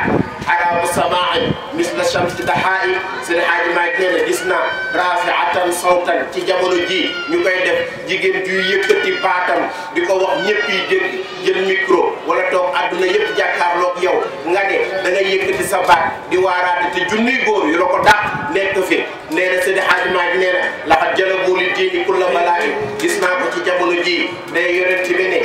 haramu samaa'i misla shamsi dahaa'i Seydi Hadji Malick nee na gis naa rafi'atan sawtan ci jamono ji ñu koy def jigéen juy yëkkati baatam di ko wax ñëpp yi dégg jël micro wala toog àdduna yëpp jàkkaarloog yow nga ne da ngay yëkkati sa baat di waaraate te junniy góor yu la ko dàq nekk fi nee na Seydi Hadji Malick nee na laqad jalabu li diini kulla balaa'i gis naa ko ci jamono ji day yonent bi ne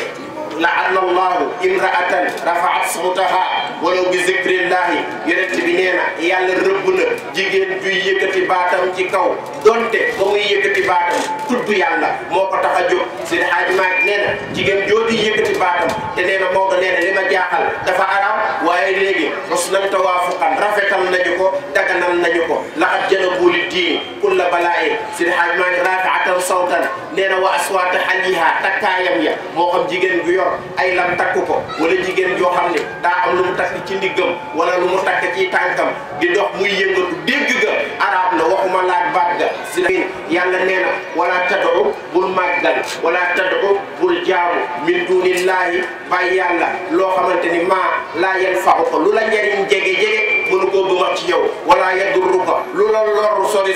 la'anna Allahu imra'atan rafa'at sawtaha walaw bi zikrillahi yonent bi nee na yàlla rëbb na jigéen juy yëkkati baatam ci kaw donte ba muy yëkkati baatam tudd yàlla moo ko tax a jóg Seydi Hadji Malick nee na jigéen jooju yëkkati baatam te nee na Maodo nee na li ma jaaxal dafa araam waaye léegi husnan tawaafuqan rafetal nañu ko daganal nañu ko laqad jalabu li diini kulla balaa'i Seydi Hadji Malick rafi'atan sawtan nee na wa aswaata haliha takkaayam ya moo xam jigéen gu yor ay lam takk ko wala jigéen joo xam ne daa am lu mu takk ci ndiggam wala lu mu takk ci tànkam di dox muy yëngatu dégg ga arab la waxuma laaj baat ga si yàlla nee na wala tad'u bul màggal wala tad'u bul jaamu min dunillahi bàyyi yàlla loo xamante ni maa laa yanfa'uka lu la njëriñ jege mënu koo bëma ci yow wala yadurruka lu la lor sori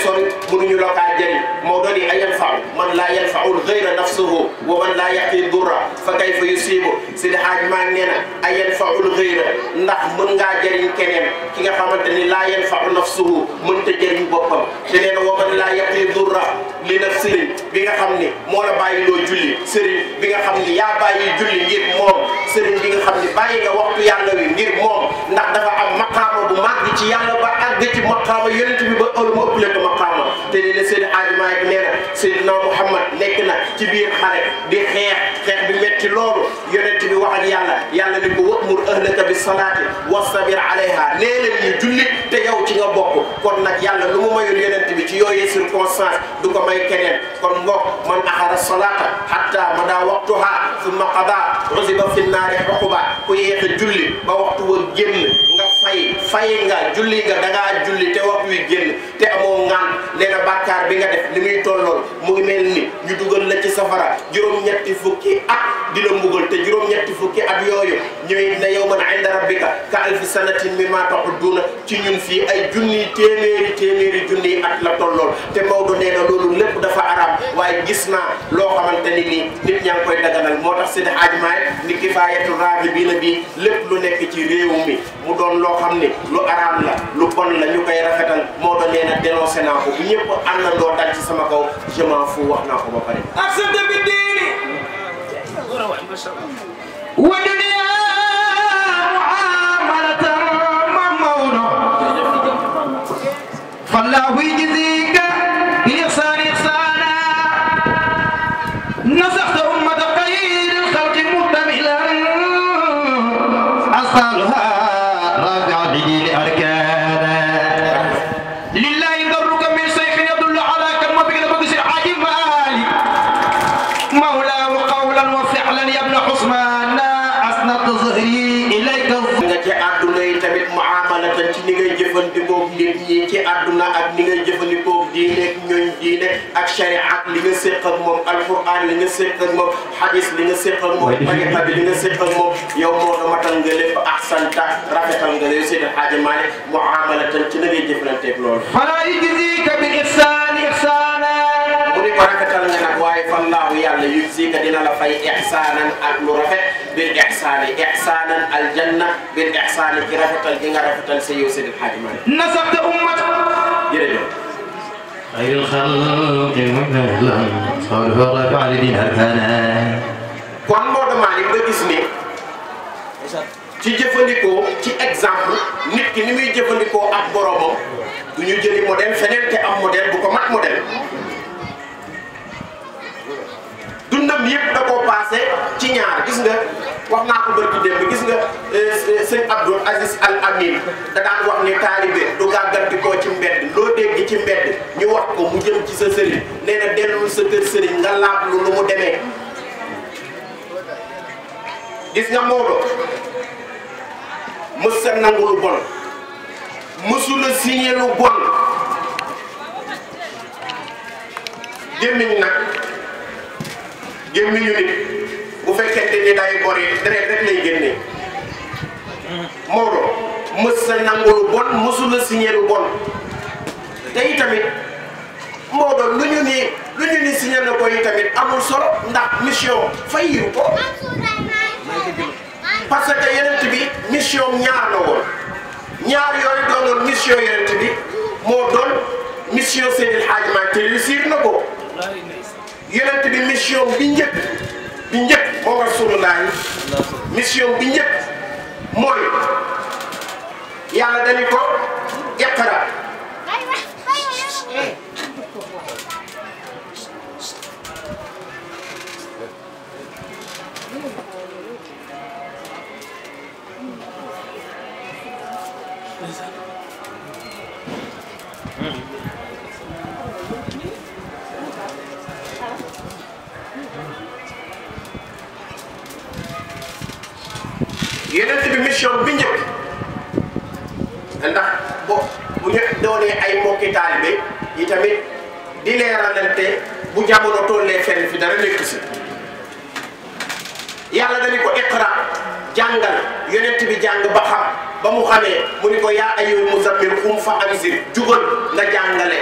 mënuñu la kaa jëriñ moo doon a yanfa'u man laa yanfa'u al-ghayra nafsuhu wa man laa yaqi durra fa kayfa yusibu Seydi Hadji Malick nee na a yanfa'u al-ghayra ndax mën ngaa jëriñ keneen ki nga xamante ni laa yanfa'u nafsuhu mënta jëriñ boppam te nee na wa man laa yaqi durra li nafsihi bi nga xam ni moo la bàyyi loo julli sëriñ bi nga xam ni yaa bàyyi julli ngir moom sëriñ bi nga xam ni bàyyi nga waxtu yàlla wi ngir moom ndax dafa am maqaama bu màgg ci yàlla ba àgg ci maqaama yonent bi ba ëllëg mu ëppale ko maqaama te ni la Seydi Hadji Malick nee na Seydina Muhammad nekk na ci biir xare di xeex bi metti loolu yonent bi wax ak yàlla ni ko wa'mur ahlaka bis salaati wastabir alayha nee leen ñu julli te yow ci nga bokk kon nag yàlla lu mu mayul yonent bi ci yooyee circonstance du ko may keneen kon mbokk man axara salaata hatta mada waqtuha thumma qada uziba fi nnaari uquba ku yéex a julli ba waxtu wa génn nga fay nga julli nga da ngaa julli te waxtu wi génn te amoo ngaan nee na bàkkaar bi nga def li muy tollool mu ngi mel ni ñu dugal la ci safara juróom-ñetti fukki at di la mbugal te juróom-ñetti fukki at yooyu ñëwee na yawman inda rabbika ka alfi sanatin mimma ta'udduna ci ñun fii ay téeméeri junniy at la tollool te Maodo nee na loolu lépp dafa araam waaye gis naa loo xamante ni nii nit ñaa ngi koy daganal moo tax Seydi Hadji Malick ni kifaayatu raagibiina bi lépp lu nekk ci réew mi mu doon loo xam ne lu araam la lu bon la ñu koy rafetal Maodo nee na dénoncé naa ko bu ñëpp àndandoo dal ci sama kaw je m'en fous wax naa ko ba pare. accepté bi diini wa dunya mu'amalatan ma Maodo fallahu yujzika bi ihsani ihsana nasaxta ummata xayril xalqi muhtamilan asqaluha rafi'a bi diini arkana lillahi darruka min sayfin yadullu ala kan ma bëgg na bëgg si Hadji Malick mawla wa qawlan wa fi'lan ya ibn Usman asnat jëfandikoo nit ñi ci àdduna ak ni ngay jëfandikoo diine ak ñooñ diine ak sharia ak li nga séq ak moom alquran li nga séq ak moom hadis li nga séq ak moom tariqa bi li nga séq ak moom yow moo da matal nga lépp ahsanta rafetal nga yow Seydi Hadji Malick muamalatan ci na ngay jëflanteeg loolu fala yujzika bil ihsan ihsana mu ni ko rafetal nga nag waaye fallaahu yàlla yujzika dina la fay ihsanan ak lu rafet bil ihsani ihsanan aljanna bil ihsani ci rafetal gi nga rafetal sa yow Seydi Hadji Malick nasabta ummata jërëjëf خير الخلق مكملا صار فرق على دين الفناء kon Maodo Malick nga gis ni ci jëfandikoo ci exemple nit ki ni muy jëfandikoo ak boromam du ñu jëli modèle feneen te am modèle bu ko mat modèle dundam yëpp da koo passé ci ñaar gis nga wax naa ko barki démb gis nga sëñ Abdou Aziz Al Amin da daan wax ni taalibe du gàggandikoo ci mbedd loo dégg ci mbedd ñu wax ko mu jëm ci sa sëriñ nee na dellul sa kër sëriñ nga laab lu mu demee gis nga Maodo mës sa nangu lu bon mësula signé lu bon gémmiñ nag gémmiñu nit bu fekkente ni day bori deret rek lay génnee Maodo mës sa nangu lu bon mësula signé lu bon te itamit Maodo lu ñu ni signé na ko itamit amul solo ndax mission fayiru ko parce que yenent bi mission ñaar la woon ñaar yooyu doonoon mission yenent bi moo doon mission Seydil Hadji Malick te réussir na ko yenent bi mission bi njëkk moo Rasulullahi mission bi njëkk mooy yàlla dañu ko iqra yenent bi mission bi njëkk ndax bu ñu doonee ay mbokki taalibe yi tamit di leeralante bu jamono tollee fenn fi dara nekk si yàlla dañu ko iqra jàngal yenent bi jàng ba xam ba mu xamee mu ni ko yaa ayyuhal muzammil qum fa anzir jugal nga jàngale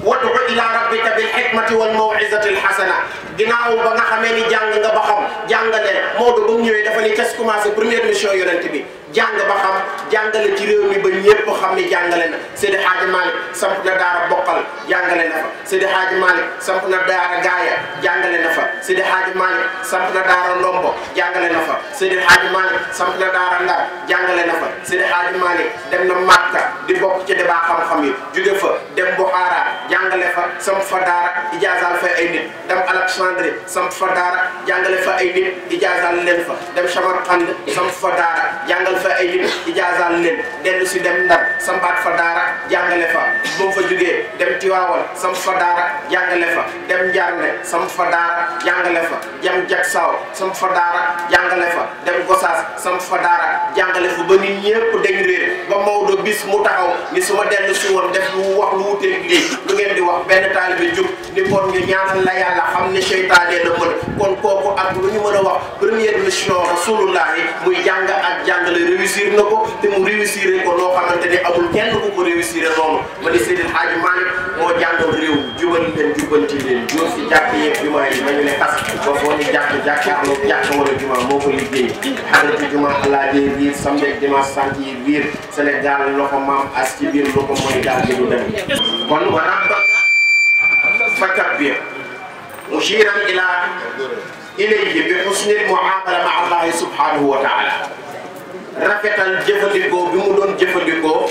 wadu ila rabbika bil hikmati wal maw'izati al hasana ginnaaw ba nga xamee ni jàng nga ba xam jàngale Maodo ba mu ñëwee dafa ni cas commencé première mission yonent bi jàng ba xam jàngale ci réew mi ba ñëpp xam ni jàngale na Seydi Hadji Malick samp na daara bokkal jàngale na fa Seydi Hadji Malick samp na daara gaaya jàngale na fa Seydi Hadji Malick samp na daara ndombo jàngale na fa Seydi Hadji Malick samp na daara ndar jàngale na fa Seydi Hadji Malick dem na Makka di bokk ci débat xam-xam yi jóge fa dem Bukhara jàngale fa samp fa daara ijaazal fa ay nit dem Alexandrie samp fa daara jàngale fa ay nit ijaazal leen fa dem Samarkand samp fa daara jàngal fa ay nit ijaazal leen dellu si dem Ndar sampaat fa daara jàngale fa boo fa jógee dem Tiwaawal samp fa daara jàngale fa dem Njaarnde samp fa daara jàngale fa dem Jaksaaw samp fa daara jàngale fa dem Gosaas samp fa daara jàngale fa ba nit ñëpp dañ réer ba Maodo bis mu taxaw ni su ma dellu si woon def lu wax lu wuteeg lii lu ngeen di wax benn taalibe jóg ni kon ñu ñaanal la yàlla xam ne seytaane la mën kon kooku ak lu ñu mën a wax première mission Rasulullahi muy jàng ak jàngale réussir na ko te mu réussir ko loo xamante ni amul kenn ku ko réussir noonu ma ni Seydil Hadji Malick moo jàngal réew jubal leen jubbanti leen jóor si jàkk yeeg jumaa yi nañu ne xas ba foo ni jàkkaarloo jàkk wala jumaa moo ko liggéey xarit jumaa alaaji riir samedi ak dimanche sant yi riir Sénégal loxo maam as ci biir loxo mooy daal di du dem kon wa rabbaka fakabbir mushiran ilayhi bi husnil muamala ma allahi subhanahu wa taala rafetal jëfandikoo bi mu doon jëfandikoo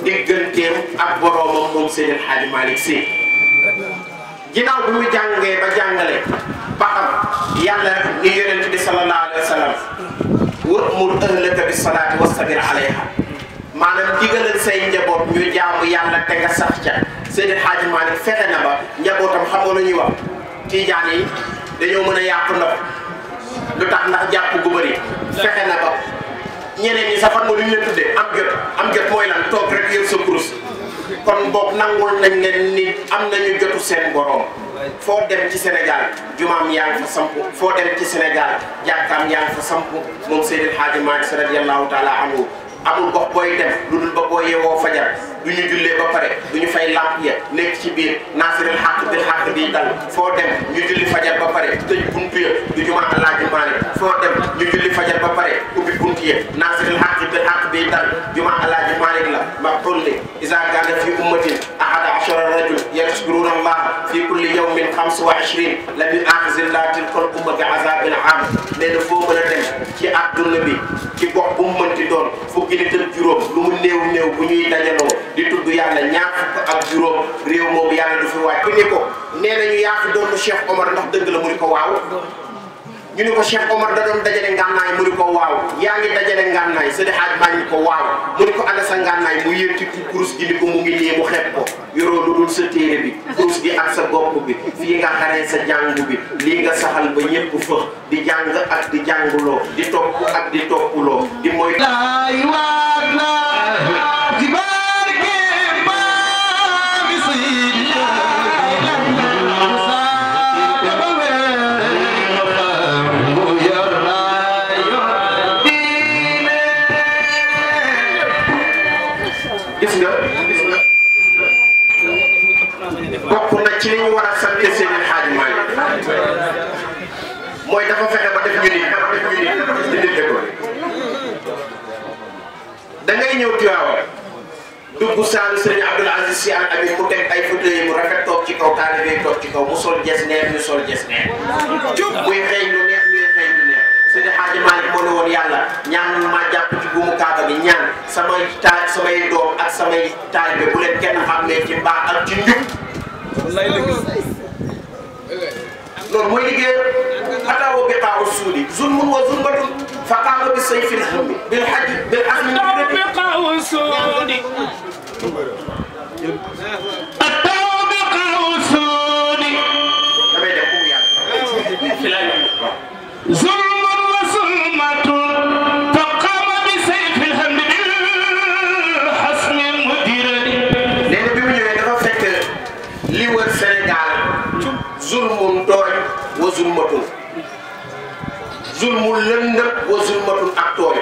digganteem ak boroomam moom Seydil Hadji Malick Sy ginnaaw bi mu jàngee ba jàngale ba xam yàlla ni yonent bi sallallahu alayhi wa sallam wa'mur ahlaka bis salaati wastabir alayha maanaam digalal say njaboot ñu jaamu yàlla te nga sax ca Seydil Hadji Malick fexe na ba njabootam xam nga lu ñuy wax tiijaan yi dañoo mën a yàq ndox lu tax ndax jàpp gu bëri fexe na ba ñeneen ñi sax xam nga lu ñu leen tuddee am jot mooy lan toog rek yor sa kurus kon boog nangul nañ leen ni am nañu jotu seen borom foo dem ci Sénégal jumaam yaa ngi fa samp foo dem ci Sénégal jàkkaam yaa ngi fa samp moom Seydil Hadji Malick radiyallahu taala anhu amul gox booy dem lu dul ba boo yeewoo fajar du ñu jullee ba pare du ñu fay lamp ya nekk ci biir naasiril xaq bil xaq bi dal foo dem ñu julli fajar ba pare tëj buntu ya du juma Alaaji Maalik foo dem ñu julli fajar ba pare ubbi buntu ya naasiril xaq bil xaq bi dal juma Alaaji Maalik la ma xulli isa kaana fi ummatin ahada ashara rajul yashkuruna allah fi kulli yawmin 25 lam yu'akhizillahu tilkal umma bi azabil am nee na foo mën a dem ci àdduna bi ci gox bu mu mënti doon fukki nit ak juróom lu mu néew bu ñuy dajaloo di tudd yàlla ñaar fukk ak juróom réew moomu yàlla du fi waaj bu ni ko nee nañu yaa fi doon Cheikh Omar ndax dëgg la mu ni ko waaw ñu ni ko Cheikh Omar da doon dajale ngànnaay mu ni ko waaw yaa ngi dajale ngànnaay Seydi Hadji Malick ko waaw mu ni ko ana sa ngànnaay mu yëkkati kurus gi ni ko mu ngi nii mu xeeb ko yoroo lu dul sa téere bi kurus gi ak sa bopp bi fii nga xaree sa jàngu bi lii nga saxal ba ñëpp fëx di jàng ak di jànguloo di topp ak di toppuloo di mooy bokk na ci li ñu war a sant Seydil Hadji Malick mooy dafa fexe ba def ñu di nit école da ngay ñëw Tiwaawan dugg saalu Serigne Abdoul Aziz Sy Al Amine mu teg ay fauteuil mu rafet toog ci kaw taalibe yi toog ci kaw mu sol jesneer ñu sol jesneer muy xeeñ lu neex ñuy xeeñ lu neex Seydil Hadji Malick moo ne woon yàlla ñaan ma jàpp ci buumu kaaba bi ñaan samay doom ak samay taalibe bu leen kenn xàmmee ci mbaax ak ci njub loolu mooy liggéey ataawu biqaawu suudi zulmun wa zulmatun fa qaama bi sayfil hammi bil hajji bil azmi biqaawu suudi ataawu biqaawu suudi damay def mu yàgg zulmun wa zulmatun fa qaama bi sayfil hammi bil hasmi mudirati nee na bi mu ñëwee dafa fekk li wër Sénégal zulmun tooñ wa zulmatun zulmun lëndëm wa zulmatun ak tooñ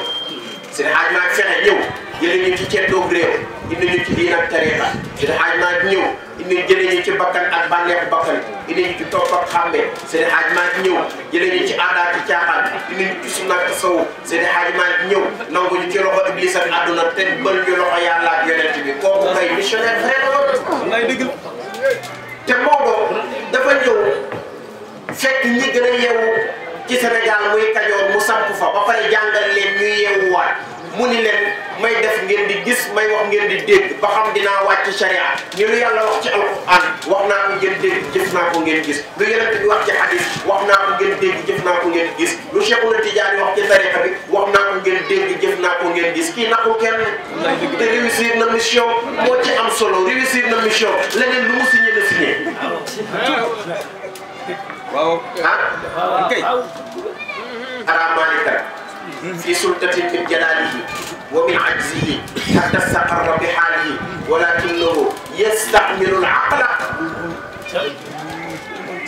Seydi Hadji Malick fexe ñëw jëlee ñu ci ceddoog réew indi ñu ci diin ak tariixa Seydi Hadji Malick ñëw indi jëlee ñu ci bakkan ak bànneexu bakkan indi ñu ci topp ak xàmbe Seydi Hadji Malick ñëw jëlee ñu ci aada ci caaxaan indi ñu ci sunna ak tasawuf Seydi Hadji Malick ñëw nangu ñu ci loxo iblis ak àdduna te bël ñu loxo yàlla ak yonent bi kooku kay missionnaire vrai la dëgg te Maodo dafa ñëw fekk ñi gën a yeewu ci Sénégal muy Kajoor mu samp fa ba pare jàngal leen ñuy yeewuwaat mu ni leen may def ngeen di gis may wax ngeen di dégg ba xam dinaa wàcc sharia ñu lu yàlla wax ci alquran wax naa ko ngeen dégg jëf naa ko ngeen gis lu yonent bi wax ci hadis wax naa ko ngeen dégg jëf naa ko ngeen gis lu Cheikhul Tidiane wax ci tariqa bi wax naa ko ngeen dégg jëf naa ko ngeen gis kii naqul kenn te réussir na mission moo ci am solo réussir na mission leneen lu mu signé na signé waaw kay ara malika fi sultatin min jalalihi wa min ajzihi hatta istaqarra bi halihi walakinahu yastamilu al-aqla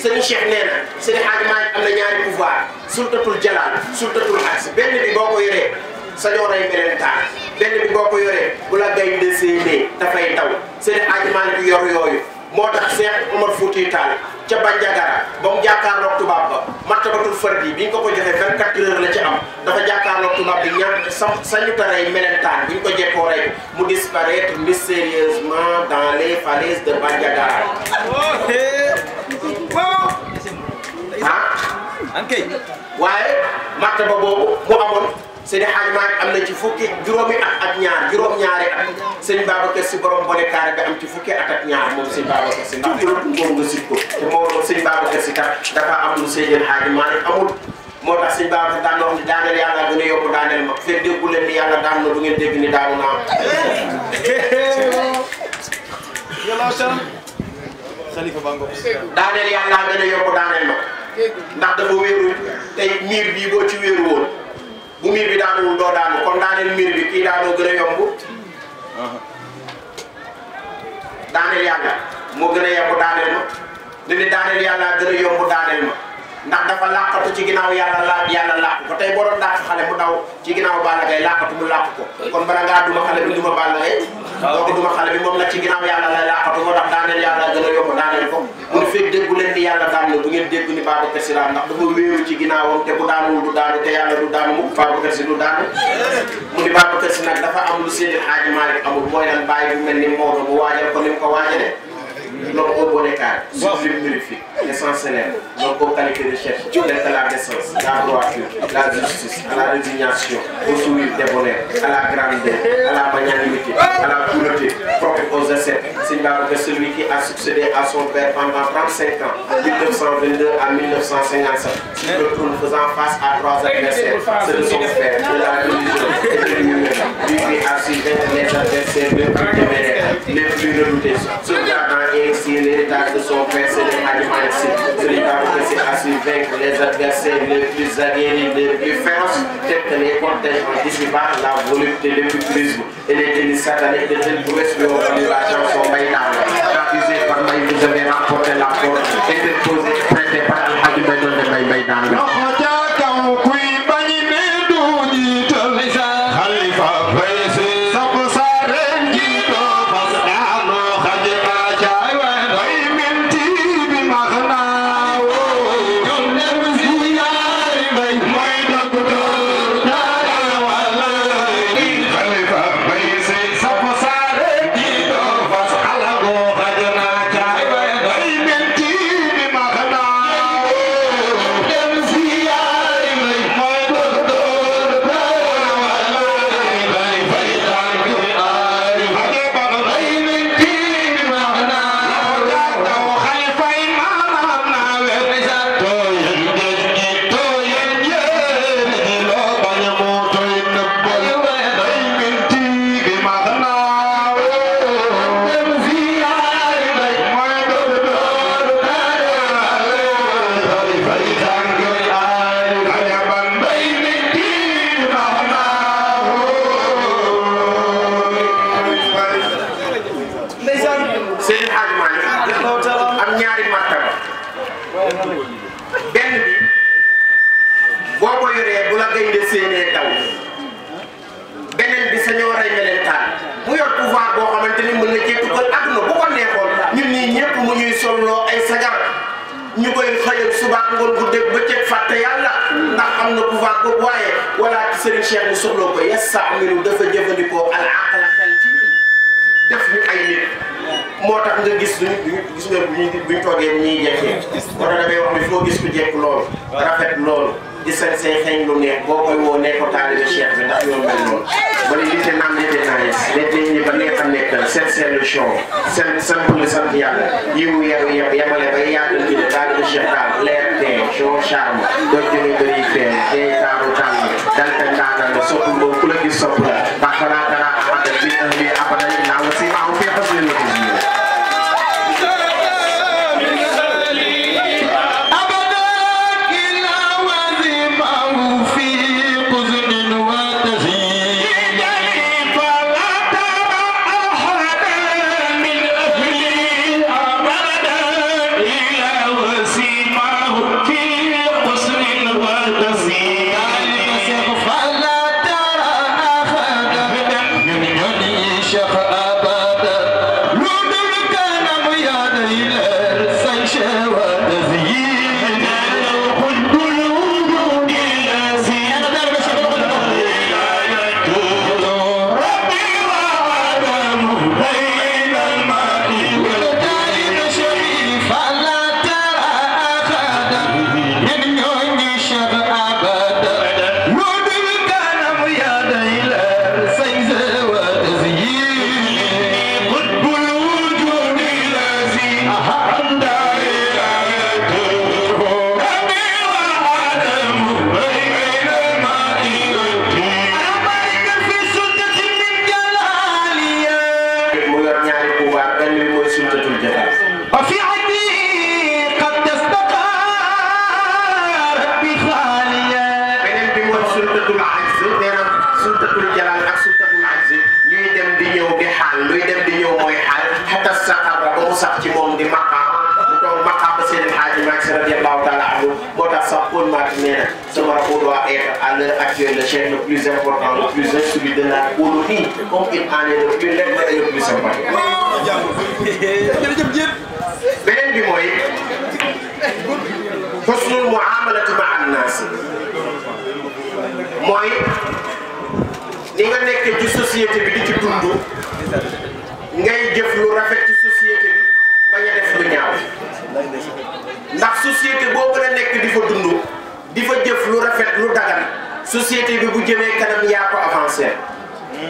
Sëriñ Cheikh nee na Seydi Hadji Malick am na ñaari pouvoir sultatul jalal sultatul ajz benn bi boo ko yoree sañoo rey melentaan benn bi boo ko yoree bu la gaynde séenee dafay daw Seydi Hadji Malick yor yooyu moo tax Cheikh Omar Fouti Tall ca Bandiagara ba mu jàkkaarloog tubaab ba martabatul fardi bi ñu ko joxee 24 heures la ci am dafa jàkkaarloog tubaab bi ñaan sañu ta rey melentaan bi ñu ko jekkoo rey mu disparaître mystérieusement dans les falaises de Bandiagara waaye martaba boobu mu amoon Seydi Hadji Malick am na ci fukki juróomi at ak ñaar juróom-ñaari at sëñ Babacar Sy borom bone kaare bi am ci fukki at ak ñaar moom sëñ Babacar Sy ndax juróom moom nga sit ko te moo sëñ Babacar Sy tax dafa am lu Seydi Hadji Malick amul moo tax sëñ Babacar daan wax ni daaneel yàlla gën a yokk daaneel ma fekk déggu leen ni yàlla daan na du ngeen dégg ni daanu naa daaneel yàlla gën a yokk daaneel ma ndax dafa wéeru tey miir bii boo ci wéeru woon bu miir bi daanuwul doo daanu kon daaneel miir bi kii daanoo gën a yomb daaneel yàlla moo gën a yomb daaneel ma li daaneel yàlla gën a yomb daaneel ma ndax dafa làqatu ci ginnaaw yàlla làq ko tey boo doon dàq xale mu daw ci ginnaaw Balla Gaye làqatu mu làq ko kon bala ngaa duma xale bi duma Balla Gaye donc duma xale bi moom nag ci ginnaaw yàlla lay làqatu moo tax daaneel yàlla gën a yomb daaneel ko mu ne fekk déggu leen ni yàlla daan na bu ngeen dégg ni Babacar Sy daan ndax dafa wéeru ci ginnaawam te bu daanuwul du daanu te yàlla du daanu mu Babacar Sy du daanu mu ni Babacar Sy nag dafa am lu Seydi Hadji Malick amul mooy lan bàyyi bu mel ni Maodo mu waajal ko ni mu ko waajale l'homme au bon écart, sublime magnifique, l'essentiel, l'homme aux qualités de cherche, tel que la décence, la droiture, la justice, à la résignation, au sourire débonnaire, à la grandeur, à la magnanimité, à la pureté, propre aux ascètes. C'est Babacar celui qui a succédé à son père pendant 35 ans, 1922 à 1957, sur le trône faisant face à 3 adversaires, ceux de son père, de la religion et de l'humain. Lui qui a su vaincre les adversaires les plus téméraires, les plus redoutés, sauvegardant et ainsi l'héritage de son père, c'est le Hadji Malick Sy. Celui qui a su vaincre les adversaires les plus aguerris, les plus féroces, tels que les contingents dissipants, la volupté, le populisme et les délices sataniques de telles prouesses lui ont valu la chanson Maïdane. Accusé par Maï, vous avez remporté la porte, interposé, prêté par le Hadji Maïdane. Serigne Cheikh ni soxloo ko yasta'milu dafa jëfandikoo al aql xel ci ñun def ñu ay nit moo tax nga gis gis nga buñ toogee ñuy jekkee moo tax damay wax ni foo gis ku jekk loolu rafet loolu di seen say xeeñ lu neex boo koy woo nee ko taalibe Cheikh bi ndax yoon mel noonu wala lite naam lite nice lite ñi ba neex a nekkal seen le show seen simple sant yàlla yiwu yemale bay yàggal bi de taalibe Cheikh daal leer tee show charme doo jóge bëri fee day taaru tàng dal te ndaanal la sopp boobu ku la gis sopp la ndax balaa dara àndal bi abadan naa la si maaw fii xas leen la ko Alhamdulillah à l'heure actuelle le chef le plus important, le plus instruit de la colonie, comme il en est le plus lève et le plus sympathique. beneen bi mooy husnul muamalati ma an-nas mooy ni nga nekk ci société bi di ci dund ngay jëf lu rafet ci société bi bañ a def lu ñaaw ndax société boo mën a nekk di fa dund di fa jëf lu rafet lu dagan société bi bu jëmee kanam yaa ko avancé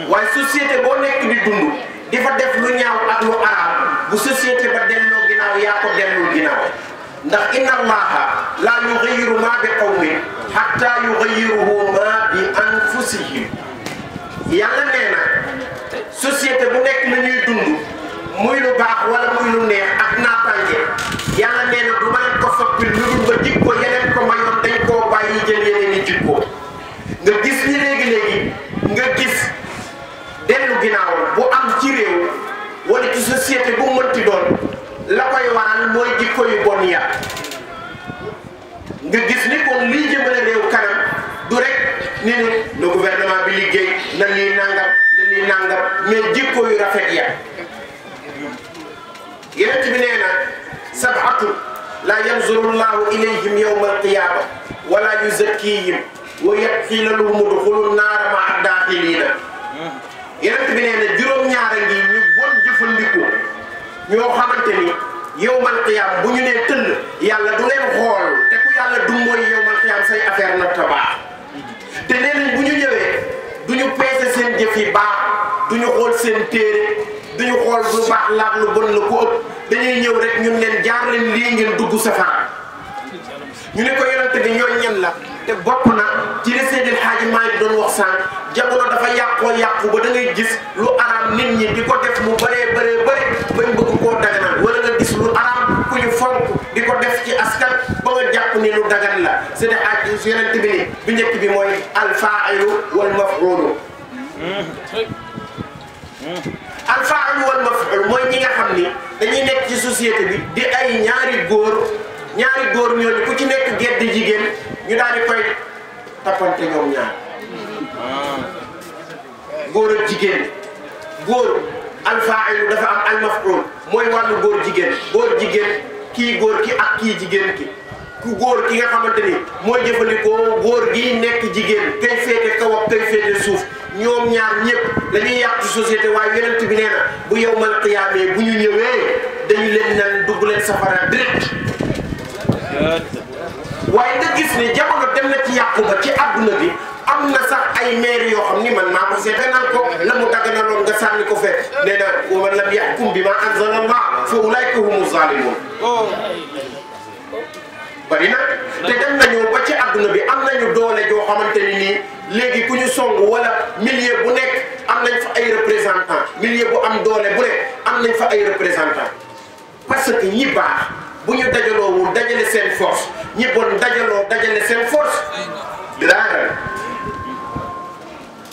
waaye société boo nekk di dund di fa def lu ñaaw ak lu araam bu société ba delloo ginnaaw yaa ko dellul ginnaaw ndax inna allaha la yughayyiru ma bi qawmin hatta yughayyiru ma bi anfusihim yàlla nee na société bu nekk na ñuy dund muy lu baax wala muy lu neex ak naataange yàlla nee na du ma leen ko soppi lu dul ba jikko yeneen ko mayoon dañ koo bàyyi jël yeneen i jikko nga gis ni léegi-léegi nga gis dellu ginnaaw bu am ci réew wala ci société bu mënti doon la koy waral mooy jikko yu bon ya nga gis ni kon lii jëmale réew kanam du rek ni ne le gouvernement bi liggéey na lii nangam na lii nangam mais jikko yu rafet ya yeneen bi nee na sab'atu la yanzuru llahu ilayhim yawma alqiyama wala yuzakkihim wa yaqulu lahum udkhulu naara ma'a daaxiliina yeneen bi nee na juróom-ñaara ngi ñu bon jëfandikoo ñoo xamante ni yawmal qiyaam bu ñu nee tëll yàlla du leen xool te ku yàlla du mooy yawmal qiyaam say affaire na tabaax te nee nañ bu ñu ñëwee du ñu peese seen jëf yi baax du ñu xool seen téere du ñu xool lu baax laat lu bon la ko ëpp dañuy ñëw rek ñun leen jaar leen lii ngeen dugg safara ñu ne ko yonent bi ñooñ ñan la te bokk na ci li Seydil Hadji Malick doon wax sànq jamono dafa yàqoo yàqu ba da ngay gis lu araam nit ñi di ko def mu bëree bëri bañ bëgg koo daganal wala nga gis lu araam ku ñu fonk di ko def ci askan ba nga jàpp ni lu dagan la Seydil Hadji yonent bi ni bi njëkk bi mooy alfaa'ilu wal maf'uulu alfaa'ilu wal maf'uul mooy ñi nga xam ni dañuy nekk ci société bi di ay ñaari góor ñooñu ku ci nekk gedd jigéen ñu daal di koy tappante ñoom ñaar góor ak jigéen góor alfaa'ilu dafa am almaf'uul mooy wàllu góor jigéen kii góor ki ak kii jigéen ki ku góor ki nga xamante ni mooy jëfandikoo góor gi nekk jigéen kay féete kaw ak kay féete suuf ñoom ñaar ñëpp dañuy yàq ci société waaye yonent bi nee na bu yawmal qiyaamee bu ñu ñëwee dañu leen nan dugg leen safara direct waaye nga gis ne jamono dem na ci yàqu ba ci àdduna bi am na sax ay maire yoo xam ni man maa ko seete naan ko la mu daganaloon nga sànni ko fekk nee na wa man lam yahkum bimaa anzala Allah fa ulaa'ika humu zaalimuun bari na te dem nañu ba ci àdduna bi am nañu doole joo xamante ni nii léegi ku ñu song wala milieu bu nekk am nañ fa ay représentant milieu bu am doole bu nekk am nañ fa ay représentant parce que ñi baax bu ñu dajaloowul dajale seen force ñi bon dajaloo dajale seen force dara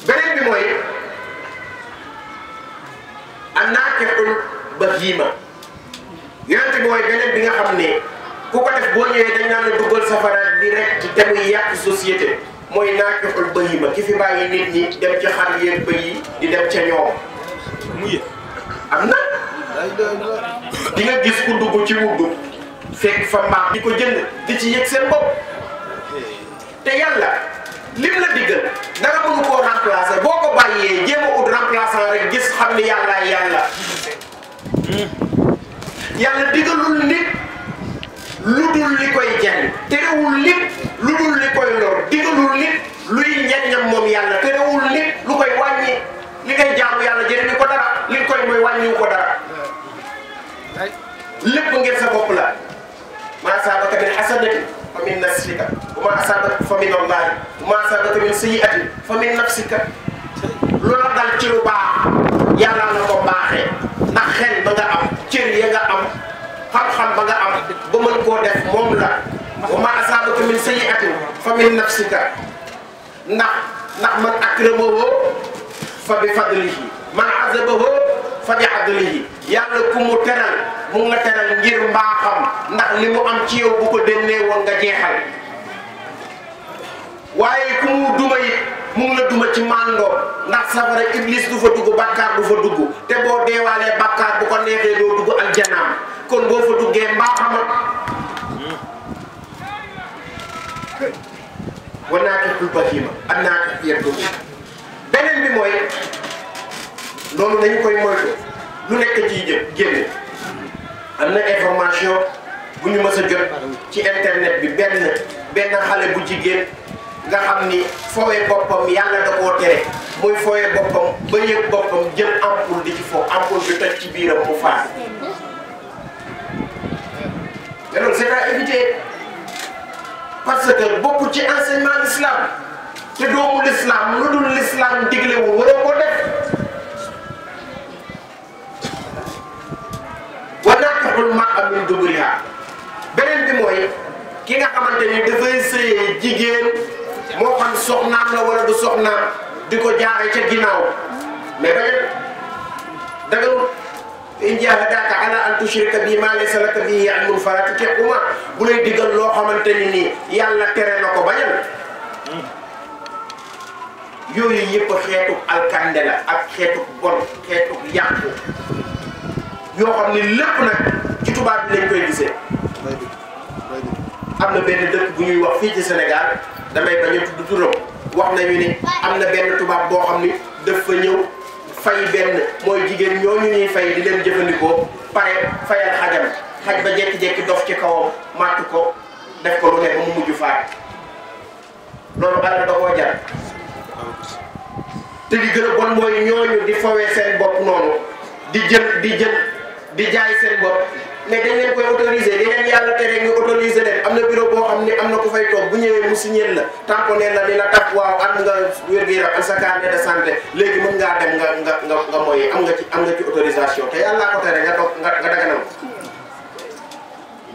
beneen bi mooy an-naakihul bahiima yonent bi mooy beneen bi nga xam ne ku ko def boo ñëwee dañ naan la duggal safara direct te muy yàq société mooy naakihul bahiima ki fi bàyyi nit ñi dem ci xar yeeg bëy yi di dem ca ñoom am na di nga gis ku dugg ci wugg fekk fa mbaam di ko jënd di ci yëg seen bopp te yàlla lim la diggal danga mënu koo remplacer boo ko bàyyee jéem a ut remplaçant rek gis xam ni yàllaay yàlla yàlla diggalul nit lu dul li koy jariñ terewul nit lu dul li koy lor diggalul nit luy njariñam moom yàlla terewul nit lu koy wàññi li ngay jaamu yàlla jëriñu ko dara li koy mooy wàññiwu ko dara lépp ngir sa bopp la ma asaabaka min hasanatin fa min nafsika wa ma asaabaka fa min allahi wa ma asaabaka min sayyi'atin fa min nafsika loola dal ci lu baax yàlla la ko baaxee ndax xel ba nga am cër ya nga am xam-xam ba nga am ba mën koo def moom la wa ma asaabaka min sayyi'atin fa min nafsika ndax man akramahu fa bi fadlihi man azabahu fa bi adlihi yàlla ku mu teral mu nga teral ngir mbaaxam ndax li mu am ci yow bu ko dennee woon nga jeexal waaye ku mu duma it mu ngi la duma ci màndoo ndax safara iblis du fa dugg bàkkaar du fa dugg te boo deewaalee bàkkaar bu ko neexee doo dugg aljanaam kon boo fa duggee mbaaxama war naa ko xul bahima ak naa ko yeddu beneen bi mooy loolu dañu koy moytu lu nekk ciy génne am na information bu ñu mës a jot ci internet bi benn xale bu jigéen nga xam ni fooyee boppam yàlla da koo tere muy fooyee boppam ba yëg boppam jël ampoule di ci fo ampoule bi toj ci biiram mu faat mais loolu c'est à éviter parce que bokk ci enseignement l'islam te doomu l'islam lu dul l'islam diglewul waroo ko def wa nankihul mar'a min duburiha beneen bi mooy ki nga xamante ni dafay sëyee jigéen moo xam soxnaam la wala du soxnaam di ko jaare ca ginnaaw mais bañ daganul in jahadaka ala an tushrika bi ma laysa laka bihi ilmun fala tuti'huma bu lay digal loo xamante ni nii yàlla tere na ko bañal yooyu yëpp xeetu alkande la ak xeetu bon xeetu yàqu yoo xam ni lépp nag ci tubaab bi lañ koy gisee am na benn dëkk bu ñuy wax fii ci Sénégal damay bañ a tudd turam wax nañu ni am na benn tubaab boo xam ni daf fa ñëw fay benn mooy jigéen ñooñu ñuy fay di leen jëfandikoo pare fayal xajam xaj ba jekki-jekki dof ci kawam màtt ko def ko lu ne ba mu mujj faat loolu alal da koo jar te li gën a bon mooy ñooñu di fawee seen bopp noonu di jël di jaay seen bopp mais dañ leen koy autorisé li leen yàlla tere ñu autorisé leen am na bureau boo xam ne am na ku fay toog bu ñëwee mu signé la tamponné la ni la tap waaw am nga wér-gu-yaram am sa carnet de santé léegi mën ngaa dem nga mooy am nga ci autorisation te yàllaa ko tere nga toog nga daganam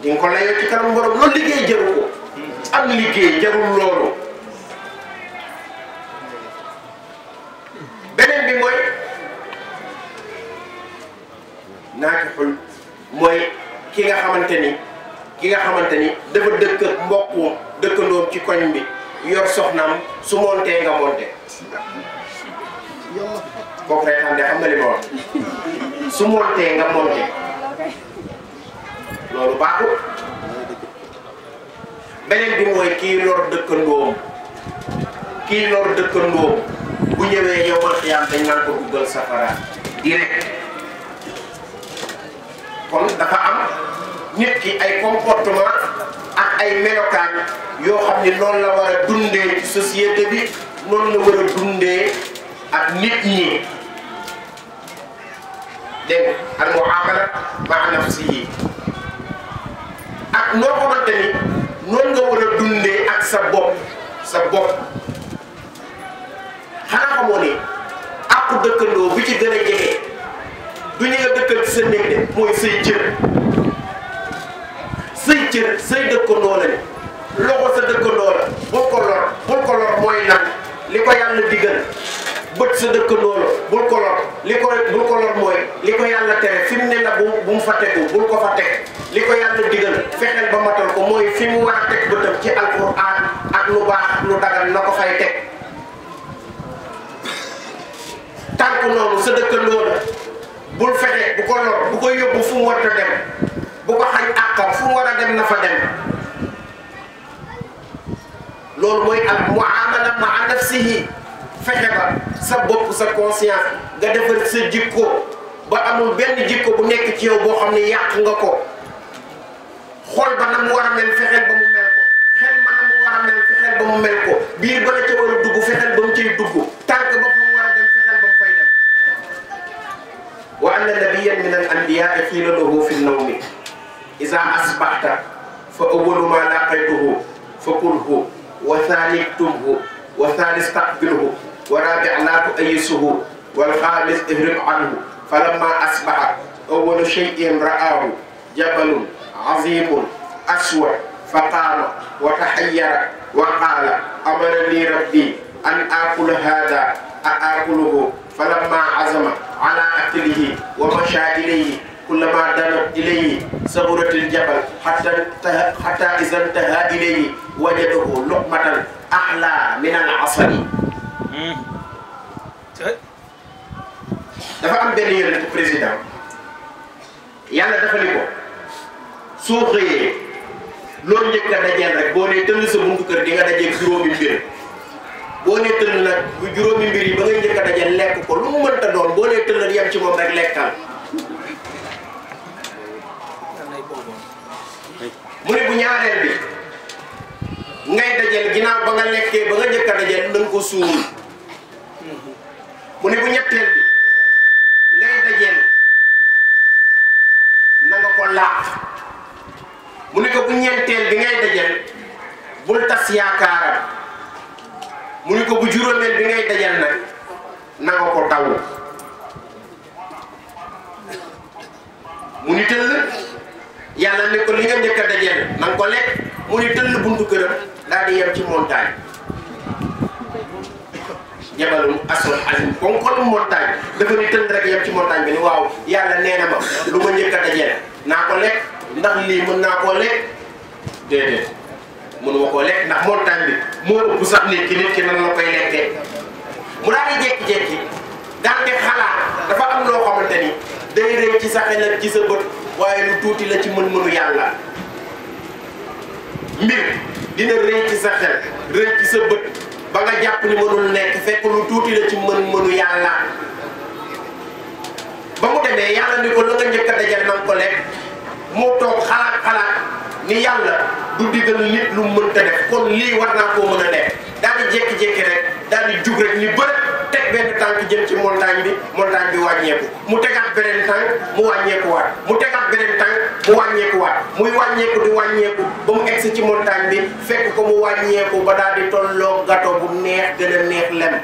di nga ko layoo ci kanam borom loolu liggéey jaru ko am liggéey jarul loolu beneen bi mooy naakixul mooy ki nga xamante ni dafa dëkk mbokku dëkkandoom ci koñ bi yor soxnaam su montee nga monte kooku reetaan de xam nga li ma wax su montee nga monte loolu baaxul beneen bi mooy kii lor dëkkandoom bu ñëwee yow ma xiyaam dañ naan ko duggal safara direct kon dafa am nit ki ay comportement ak ay melokaan yoo xam ni noonu la war a dundee ci société bi noonu la war a dundee ak nit ñi dégg nga al muamala ma'a nafsihi ak noo xamante ni noonu nga war a dundee ak sa bopp xanaa xamoo ni ak dëkkandoo bi ci gën a jege du ñu nga dëkkal ci sa néeg de mooy say cër say dëkkandoo la loxo sa dëkkandoo la bul ko lor mooy lan li ko yàlla digal bët sa dëkkandoo la bul ko lor mooy li ko yàlla tere fi mu ne la bu mu fa tegu bul ko fa teg li ko yàlla digal fexeel ba matal ko mooy fi mu war a teg bëtam ci alquran ak lu baax ak lu dagal na ko fay teg tànk noonu sa dëkkandoo la bul fexe bu ko lor bu ko yóbbu fu mu war a dem bu ko xañ àqam fu mu war a dem na fa dem loolu mooy al muamala ma'a nafsihi fexe ba sa bopp sa conscience nga defar sa jikko ba amul benn jikko bu nekk ci yow boo xam ne yàq nga ko xol ba na mu war a mel fexeel ba mu mel ko xel ma na mu war a mel fexeel ba mu mel ko biir ba la ca war a dugg fexeel ba mu ciy dugg tànk ba fu mu war a dem fexeel ba mu fay dem wa anna nabiyyan min al anbiya'i qiila lahu fi nnawmi iza asbahta fa awwalu ma laqaytuhu fa kulhu wa thani tumhu wa thalith taqbilhu wa rabi' la tu'ayyisuhu wal khamis ihrib anhu falamma asbaha awwalu shay'in ra'ahu jabalun azimun aswad faqama wa tahayyara wa qala amarani rabbi an akula hadha aakuluhu falamma azama ala aklihi wa masha ilayhi كلما دنا إليه صغرت الجبل حتى إذا انتهى إليه وجده لقمة أحلى من العسل. dafa am benn yonent président yàlla dafa ni ko soo xëyee loolu njëkk a dajeel rek boo nee tëll sa buntu kër di nga dajeel juróomi mbir boo nee tëll nag bu juróomi mbir yi ba nga njëkk a dajeel lekk ko lu mu mënta doon boo nee tëll yem ci moom rek lekkal mu ne bu ñaareel bi ngay dajeel ginnaaw ba nga lekkee ba nga njëkk a dajeel na nga ko suul mu ne bu ñetteel bi ngay dajeel na nga ko laax mu ne ko bu ñeenteel bi ngay dajeel bul tas yaakaaram mu ne ko bu juróomeel bi ngay dajeel nag na nga ko taw mu ni tëll yàlla ne ko li nga njëkk a dajeel na nga ko lekk mu ni tëll buntu këram daal di yem ci montagne jabalum aswad azim konkolum montagne dafa ni tëll rek yem ci montagne bi ni waaw yàlla nee na ma lu ma njëkk a dajeel naa ko lekk ndax lii mën naa koo lekk déedéet mënuma koo lekk ndax montagne bi moo ëpp sax nit ki nan la koy lekkee mu daal di jékki-jékki daal di xalaat dafa am loo xamante ni day rëy ci sa xel ak ci sa bët waaye lu tuuti la ci mën-mënu yàlla mbir dina rëy ci sa xel rëy ci sa bët ba nga jàpp ni mënul nekk fekk lu tuuti la ci mën-mënu yàlla ba mu demee yàlla ni ko la nga njëkk a dajal na nga ko lekk moo toog xalaat ni yàlla du digal nit lu mënta def kon lii war naa koo mën a def daal di jékki-jékki rek daal di jug rek ni bërëb teg benn tànk jëm ci montagne bi wàññeeku mu tegaat beneen tànk mu wàññeekuwaat mu tegaat beneen tànk mu wàññeekuwaat muy wàññeeku di wàññeeku ba mu egsi ci montagne bi fekk ko mu wàññeeku ba daal di tolloo gâteau bu neex gën a neex lem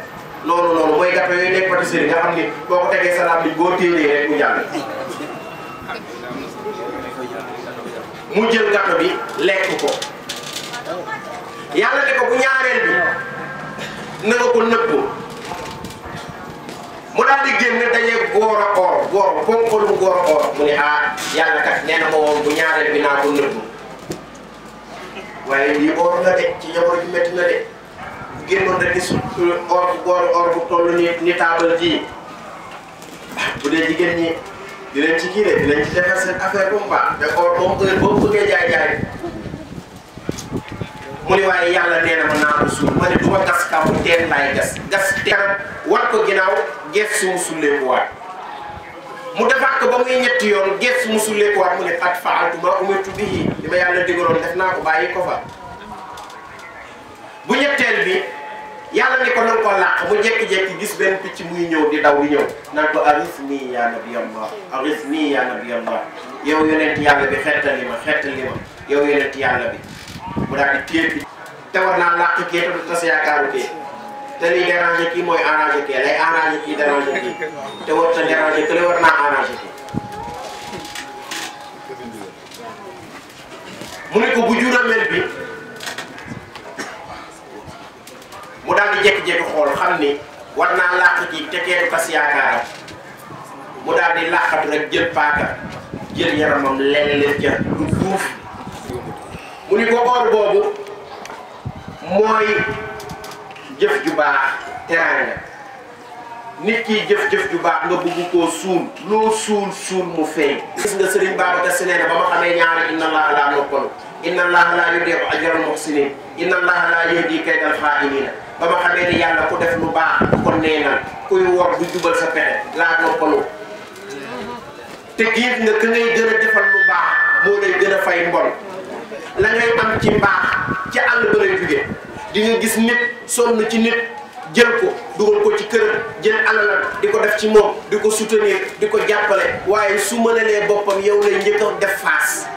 noonu mooy gâteau yooyu nekk pâtisserie nga xam ni boo ko tegee salaam bi boo téelee rek mu jàll mu jël gâteau bi lekk ko yàlla ne ko bu ñaareel bi na nga ko nëbb mu daal di génn daje góor a or ponkolum góor a or mu ne yàlla kat nee na ma woon bu ñaareel bi naa ko nëbb waaye lii or nga de ci jamono ji métti na de génnoon rek gis or bu toll ni taabal ji bu dee jigéen ñi dinañ ci kii de dinañ ci defar seen affaire bu mu baax te or moom heure boobu bëggee jaay mu ne waaye yàlla nee na ma naa ko suul ma ne du ma gas kaw teen laay gas teen war ko ginnaaw gees su mu sulleekuwaat mu defaat ko ba muy ñetti yoon gees su mu sulleekuwaat mu ne qad fa'altu maa umirtu bihi li ma yàlla digaloon def naa ko bàyyi ko fa bu ñetteel bi yàlla ni ko nan ko làq mu jékki-jékki gis benn picc muy ñëw di daw di ñëw naan ko arisni ya nabiyallah arisni ya nabiyallah yow yonent yàlla bi xettali ma yow yonent yàlla bi mu daal di téye bi te war naa làq kii te du tas yaakaaru kii te liy déranger kii mooy arranger kii lay arranger kii déranger kii te war ta déranger que war naa arranger kii mu ne ko bu juróomeel bi mu daal di jékki-jékki xool xam ni war naa làq kii te kee du tas yaakaaram mu daal di làqatu rek jël paaka jël yaramam leen ca du fuuf mu ni ko or boobu mooy jëf ju baax teraanga nit ki jëf-jëf ju baax nga bëgg koo suul loo suul mu feeñ gis nga Sëriñ Babacar Si nee na ba ma xamee ñaari inna allaha laa noppalu inna allaha laa yudii'u ajral muhsinin inna allaha laa yahdi kaydal xaa'iniina ba ma xamee ni yàlla ku def lu baax kon nee na kuy wor du jubal sa pexe laa noppalu te gis nga ka ngay gën a defal lu baax moo lay gën a fay mbon la ngay am ci mbaax ci àll ba lay jóge di nga gis nit sonn ci nit jël ko dugal ko ci kër jël alalam di ko def ci moom di ko soutenir di ko jàppale waaye su mënalee boppam yow lay njëkk a def faas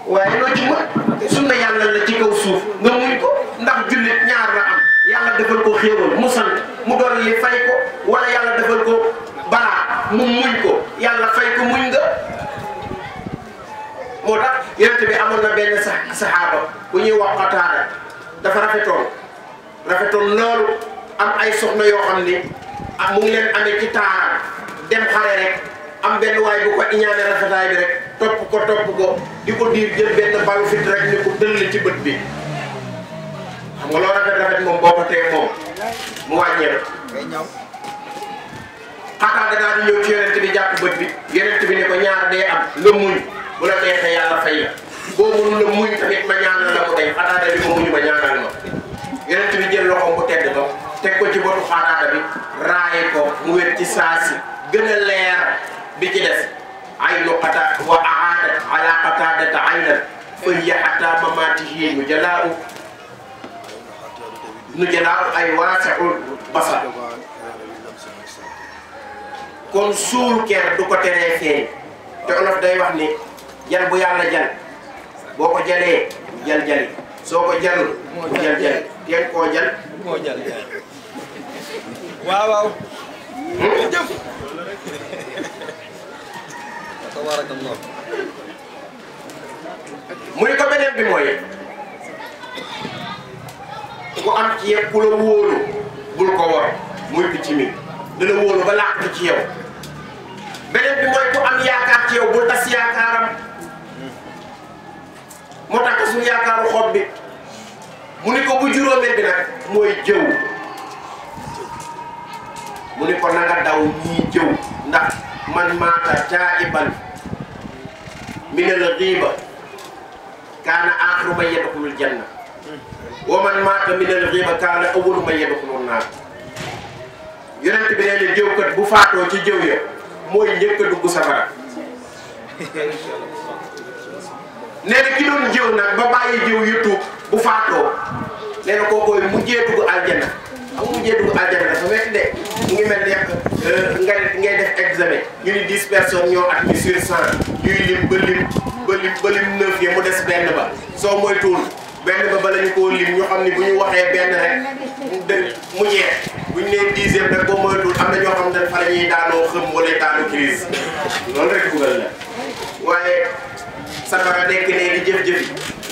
waaye loo ci mën sunna yàlla la ci kaw suuf nga muñ ko ndax jullit ñaar la am yàlla defal ko xéewal mu sant mu doon li fay ko wala yàlla defal ko balaa mu muñ ko yàlla fay ko muñ nga moo tax yonent bi amoon na benn saxaaba bu ñuy wax Qataada dafa rafetoon loolu am ay soxna yoo xam ni mu ngi leen amee ci taaram dem xare rek am benn waay bu ko iñaane rafetaay bi rek topp ko di ko diir jël benn balu fit rek ni ko dëll ci bët bi xam nga loo rafet moom boo ko tee moom mu wàññeeku xataa daal di ñëw ci yonent bi jàpp bët bi yonent bi ne ko ñaar dee am nga muñ bu la neexee yàlla fay la boo mënul la muñ tamit ma ñaanal la ko tey xataa bi ma muñ ma ñaanal ma yonent bi jël loxoom bu tedd ba teg ko ci botu xataa bi raaye ko mu wér ci saasi gën a leer bi ci des ay nu xata wa aada ala qataadata aynan fa hiya hatta mamaatihi nu jalaaw ay waasi'ul basar kon suul ker du ko teree feeñ te olof day wax ni jal bu yàlla jal boo ko jalee jal jali soo ko jalul jal jali teen koo jal moo jal waaw jëf tabarakallah mu ni ko beneen bi mooy ku am ci yëpp ku la wóolu bul ko war muy picc mi dina wóolu ba làq ci yow beneen bi mooy ku am yaakaar ci yow bul tas yaakaaram moo tax suñu yaakaaru xob bi mu ni ko bu juróomeel bi nag mooy jëw mu ni ko na nga daw ñii jëw ndax man maata taa'iban minal ghiiba kaana aaxiru man yadxulul janna wa man maata minal ghiiba kaana awwalu man yadxulun naar yonent bi nee na jëwkat bu faatoo ci jëw ya mooy njëkk a dugg safara nee na ki doon jëw nag ba bàyyi jëw yu tuub bu faatoo nee na kookooy mujjee dugg aljanna am mujjee dugg aljanna dafa metti de mu ngi mel ne ngay def examen ñu ni 10 personnes ñoo admis sur 100 ñuy lim ba lim 9 yi mu des benn ba soo moytuwul benn ba bala ñu koo lim ñu xam ni bu ñu waxee benn rek mu jeex bu ñu nee 10e rek boo moytuwul am na ñoo xam ne fa la ñuy daanoo xëm wala daanu crise loolu rek dugal la waaye safara nekk ne di jëf-jëfi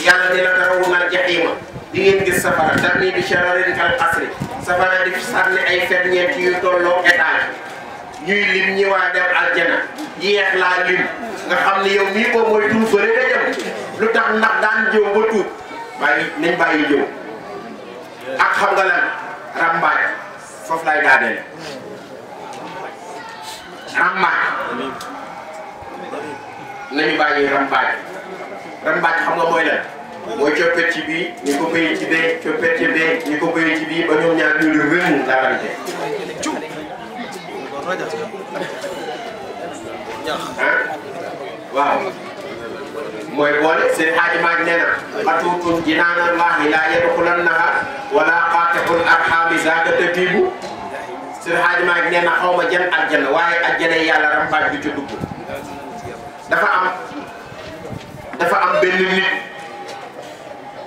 yàlla ne la tarawunal jaxiima di ngeen gis safara dar nii bi shararin kal asri safara di sànni ay ferñeent yu tolloo étage ñuy lim ñi waa dem aljana yeex laa lim nga xam ne yow mii boo mooy tuub fële nga jëm lu tax ndax daan jëw ba tuub bàyyi nañ bàyyi jëw ak xam nga lan rambaaj foofu lay daaneel rambaaj nañu bàyyi rambaaj xam nga mooy lan mooy coppet ci bii ñu ko bëy ci bee coppet ci bee ñu ko bëy ci bii ba ñoom ñaar ñu lu rëmu daarante waaw mooy boole seen xaaji maag nee na xatuutun jinaanallahi laa yadxulannaha wala qaati'ul arhaami zaaka tabiibu seen xaaji maag nee na xaw ma jan aljanna waaye aljanna yàlla rambaaj bi ci dugg dafa am benn nit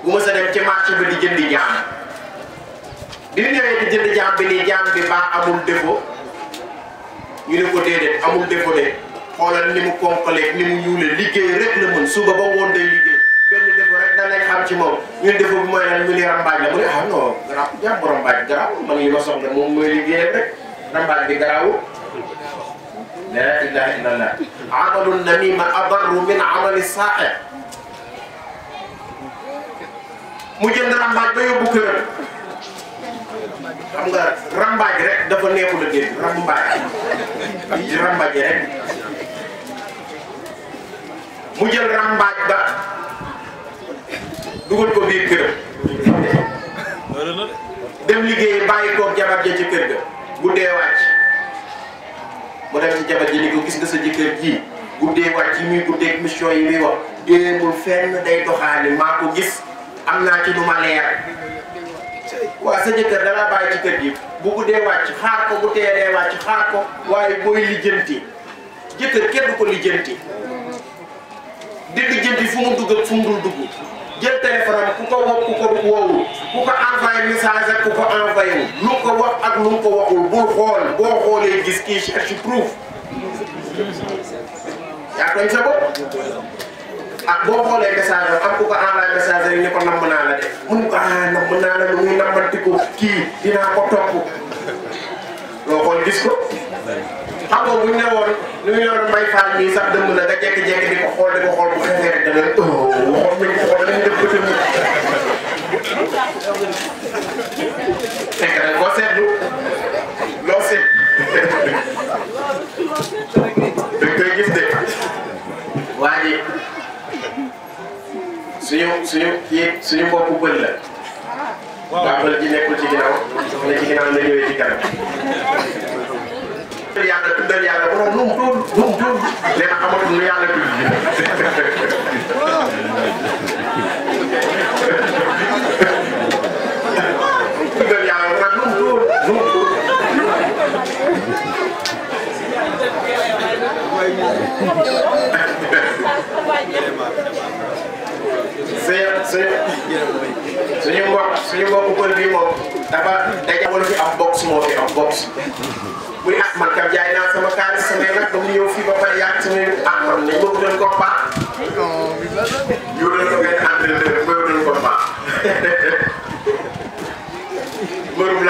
bu ma sa dem ci marché bi di jëndi jaam bi ñu ñëwee di jënd jaam bi nii jaam bi baa amul défaut ñu ne ko déedéet amul défaut de xoolal ni mu konkaleeg ni mu ñuulee liggéey rek la mën suba ba ngoon day liggéey benn défaut rek da lay xam ci moom ñun défaut bi mooy lan mu ni rambaaj la mu ne ah non garaaw jaam bu rambaaj garaaw man yi ma soxla moom mooy liggéey rek rambaaj bi garaawul la ilaha illallah amalu namima adarru min amali saaxir mu jënd rambaaj ba yóbbu këram xam nga rambaaj rek dafa neexul a dégg rambaaj di rambaaj rek mu jël rambaaj ba dugal ko biir këram dem liggéeyi bàyyi koog jabar ja ci kër ga guddee wàcc mu dem ci jabar ji ni ko gis nga sa jëkkër ji guddee wàcc yi muy guddeeg mission yi muy wax déemul fenn day doxaani maa ko gis am naa ci lu ma leer waa sa jëkkër dala bàyyi ci kër gi bu guddee wàcc xaar ko bu teelee wàcc xaar ko waaye booy lijjanti jëkkër kenn du ko lijjanti di lijjanti fu mu dugg ak fu mu dul dugg jël téléphone am ku ko woo ku ko woowul ku ko envoyé message ak ku ko envoyé wul lu ko wax ak lu ko waxul bul xool boo xoolee gis kii cherche proof yaa koñ sa bopp ak boo xoolee message am ku ko envoyé message rek ni ko namm naa la de mun ko namm naa la lu muy nammanti ko kii dinaa ko topp loo xool gis ko xam nga bu ñu ne woon lu ñu doon Mbaye Fall nii sax dëmm na nga jékki-jékki di ko xool bu xefee rek da ngay waxoon nañ ko xool dañuy def ko tamit fekk rek boo seetlu loo seet dañ koy gis de waa ji suñu mbokku bël la waa bël ji nekkul ci ginnaaw ne ci ginnaaw na ñëwee ci kanam yàlla tuddal yàlla bu doon lum tuul nee na amatul lu yàlla tudd tuddal yàlla bu doon lum tuul suñu mbokku pël bi moom dafa daje wala fi am box moo fi am box muy ah man kam jaay naa sama kaari samay nag ba mu ñëw fii ba pare yàgg samay ah man nañ ma wutal ko paa ñu wutal ko benn entraîneur ba wutal ko paa mbërum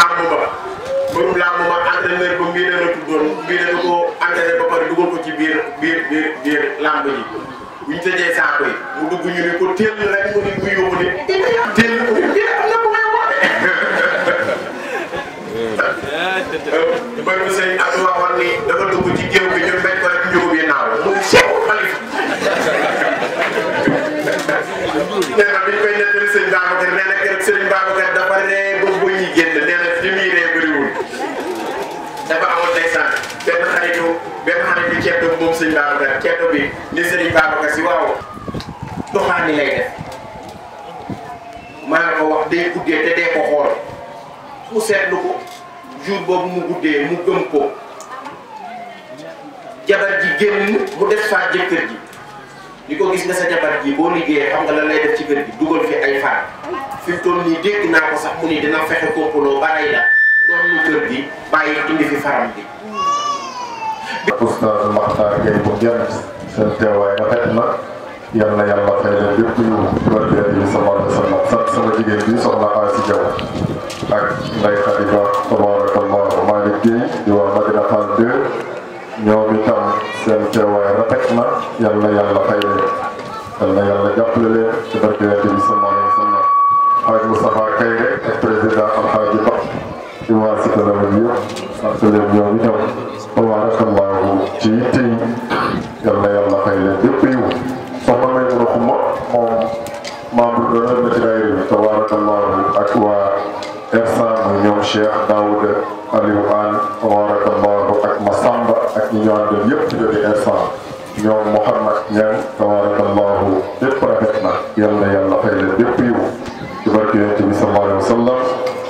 làmb ba entraîneur ba mbii dana tuddoon mbii dana ko entraîné ba pare dugal ko ci biir làmb ji bu ñu tëjee saako yi mu dugg ñu ne ko teel rek mu ne mu yóbbu ne teel ko bii am na ko may woote bëri sëñ Abdou waxoon ni dafa dugg ci géew bi ñun bañ ko rek njugub yi naaw mu sew xalif nee na biñ koy nettali sëñ Babacar nee na keroog sëñ Babacar dafa ree ba bu ñuy génn nee na fi muy ree bëriwul dafa amoon ndeysaan benn xaritu ceeb moom sëñ Babacar ceeb bi ni sëñ Babacar si waaw doxaani lay def maa nga ko wax day guddee te dee ko xool mu seetlu ko jour boobu mu guddee mu gëm ko jabar ji génn mu def faa jëkkër ji ni ko gis nga sa jabar ji boo liggéeyee xam nga lan lay def ci kër gi dugal fi ay faar fi mu toll nii dégg naa ko sax mu ni dina fexe complot baray la doon lu kër gi bàyyi indi fi faram bi. Oustaz Makhtar Gueye bu Gent seen teewaay rafet na yal na yàlla fay leen lépp yu barke bi sallallahu alayhi wa sallam sant sama jigéen bi soxna Asi Diaw ak Ndeye Khadiba tabarakallah Malick Gueye di waa Madina Fall 2 ñoom itam seen teewaay rafet na yal na yàlla fay leen yal na yàlla jàppale leen ci barke bi sallallahu alayhi wa sallam Hadj Moustapha Kayre ak président Alhaji Ba di waa Cité Lamy yëpp sant leen ñoom itam tabarakallahu ci tey yal na yàlla fay leen lépp yiw soxna may mën a xuma moom membre d'honneur na ci daayira bi tabarakallahu ak waa Ersan muy ñoom Cheikh Daouda Aliou Anne tabarakallahu ak Massamba ak ñi ñu àndal yëpp ci jóge Ersan ñoom Mouhamad Niang tabarakallahu lépp rafet na yal na yàlla fay leen lépp yiw ci barke Yonent bi sallallahu alayhi wa sallam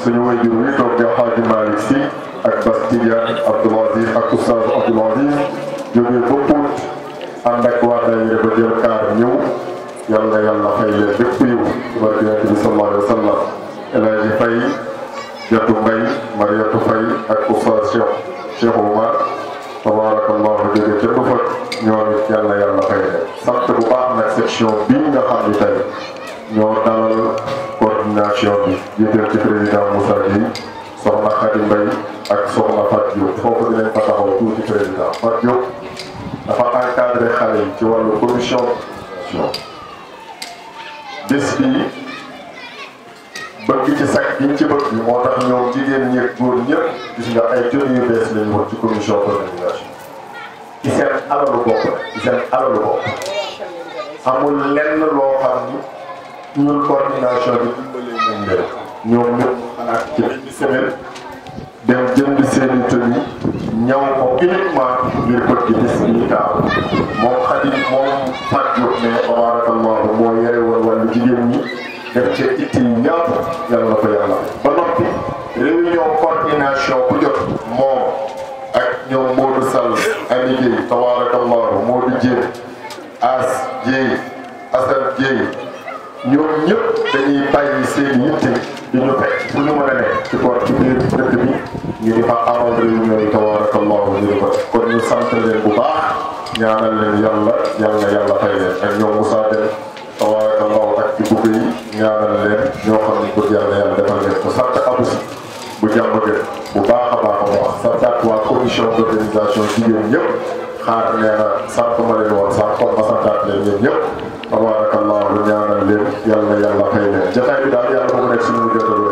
suñu waajur wi toog di Hadji Malick Sy ak Bass Tidiane Abdoul Aziz ak Oustaz Abdoul Aziz jógee ba Pout ànd ak waa daayira ba jël kaar ñëw yal na yàlla fay leen lépp yiw ci barke Yonent bi sallallahu alayhi wa sallam El Hadji Faye Jatu Mbay Mariatu Faye ak Oustaz Cheikh Oumar tabarakallahu jóge ca Dufat ñoom it yal na yàlla fay leen sant bu baax nag section bii nga xam ni tey ñoo dalal coordination bi jiital ci président Moussa Gueye soxna Khady Mbaye ak soxna Fatou Diop foofu dinañ fa taxaw tuuti président Fatou Diop dafa encadré xale yi ci wàllu commission bés bi bëgg ci sac biñ ci bëgg bi moo tax ñoom jigéen ñi ak góor ñëpp gis nga ay jot yu bees lañu wax ci commission d'organisation ci seen alalu bopp amul lenn loo xam ni ñun coordination bi dimbalee nañ leen ñoom ñëpp xalaat ci benn semaine dem jënd seeni tenue ñaw ko uniquement ngir bëgg bis bi ñu taaw moom Xadi moom Fatou Diop ne tabarakallahu moo yore woon wàllu jigéen ñi def ci itti yi ñaata yàlla na ko yàlla ba noppi réunion coordination bu jot moom ak ñoom Modou Sall Ami Gueye tabarakallahu Modou Dieng As Dieye Assane Dieye ñoom ñëpp dañuy bàyyi seen yitte di ñu fekk fu ñu mën a nekk ci biir dëkk bi ñu di fa amal réunion yi tabarakallahu ñu di ko def kon ñu sant leen bu baax ñaanal leen yàlla fay leen ak ñoom Moussa Deme tabarakallahu ak ci bugg yi ñaanal leen ñoo xam ne bëgg yàlla defal leen ko sant Abou Si bu jàmm gën bu baax a baax santaat waa commission d'organisation jigéen xaar nee na sant ma leen woon sax kon ma santaat leen yéen ñëpp tabarakallahu ñaanal leen yàlla yàlla fay leen jotaay bi daal yàlla ko nekk suñu mujjatalo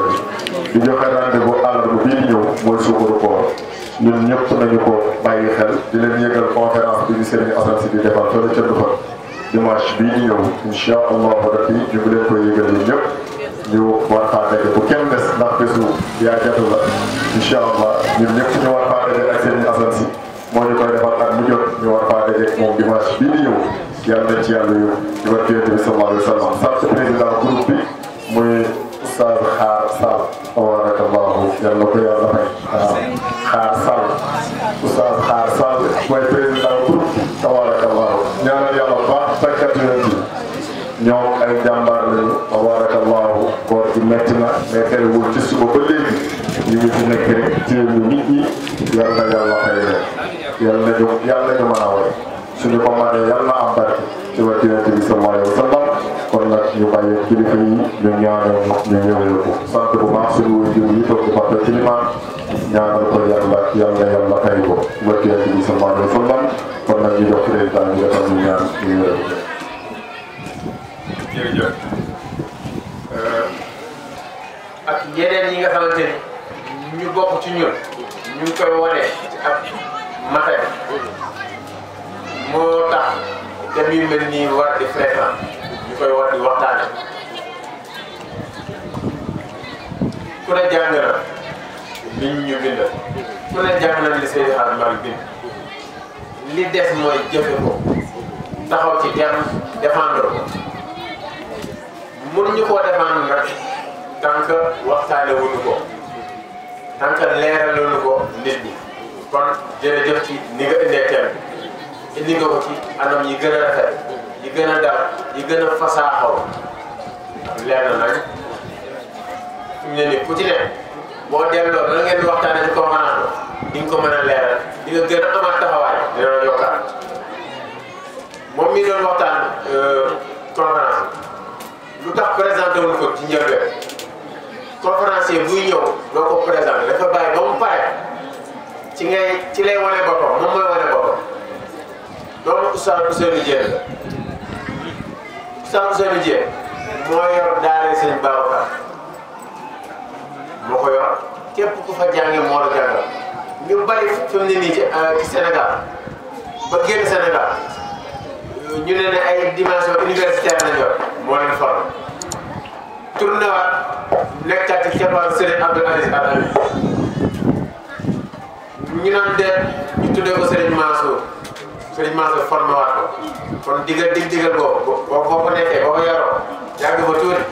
di joxe rendez-vous àllarba bii di ñëw mooy suukaru koor ñun ñëpp nañu ko bàyyi xel di leen yëgal conférence bi di Serigne Assane Sy di defal fële ca Dufa dimanche bii di ñëw incha allahu rabbi ñu ngi leen koy yëgal yi ñëpp ñu war faa nekk bu kenn des ndax bésu yaa jatu la incha allah ñun ñëpp ñu war faa daje ak Serigne Assane Sy moo ñu koy defal ak mu jot ñu war faa daje moom dimanche bii di ñëw yàlla nañ ci yàlla yu ci barke Yonent bi sallallahu alayhi wa sallam sant président groupe bi muy Oustaz Xaar Sall tabarakallahu yàlla ko yàlla fay Xaar Sall Oustaz Xaar Sall mooy président groupe bi tabarakallahu ñaanal yàlla baax tàggat Yonent bi ñoom ay jàmbaar lañu tabarakallahu koor gi metti na mais terewul ci suba ba léegi ñu ngi fi nekk rek téelu nit ñi yal na yàlla fay leen yal nañu mën a woy suñu ko mënee yal na am barke ci wa Yonent bi sallallahu alayhi wa sallam kon nag ñu bàyyi kilifa yi ñu ñaanal ñu ñëwee ko sant bu baax suñu wajur yi toog di fàtte ci limaan ñaanal ko yàlla fay ko wa Yonent bi sallallahu alayhi wa sallam kon nag ñu jox président ñu defal ñu ñaan ñu ñëwee ko. jërëjëf ak yeneen yi nga xamante ni ñu bokk ci ñun ñu ngi koy wane ci ak matériel moo tax dem yu mel nii war di fréquent ñu koy war di waxtaane ku ne jàng na liñ ñu bind ku ne jàng na li Seydi Hadji Malick bind li des mooy jëfe ko taxaw ci dem défendre ko mënuñu koo défendre nag tant que waxtaane wuñu ko tant que leeral wuñu ko nit ñi kon jërëjëf ci ni nga indee thème bi indi nga ko ci anam yi gën a rafet yi gën a dal yi gën a fasaaxaw leer na nag fi mu ne nii ku ci ne boo delloo la ngeen di waxtaane ci conférence di nga ko mën a leeral di nga gën a amaat taxawaay dina la yokkaat moom mi doon waxtaan conférence lu tax présenté wuñu ko ci njëlbeen conférencier buy ñëw doo ko présenté dafa bàyyi ba mu pare ci lay wane boppam moom mooy wane boppam doomu Oustaz Ousseynou Dieng la Oustaz Ousseynou Dieng moo yor daara Sëñ Babacar moo ko yor képp ku fa jànge moo la jàngal ñu bari fi mu ne nii ci Sénégal ba génn Sénégal ñu ne ay dimension universitaire lañ yor moo leen formé tourné waat nekkaat ci keppaaru Serigne Abdou Aziz Al Amine ñu naan deet ñu tuddee ko Serigne Mansour formé waat ko kon digal boobu boo ko nekkee boo ko yaroo yàgg fa tuuti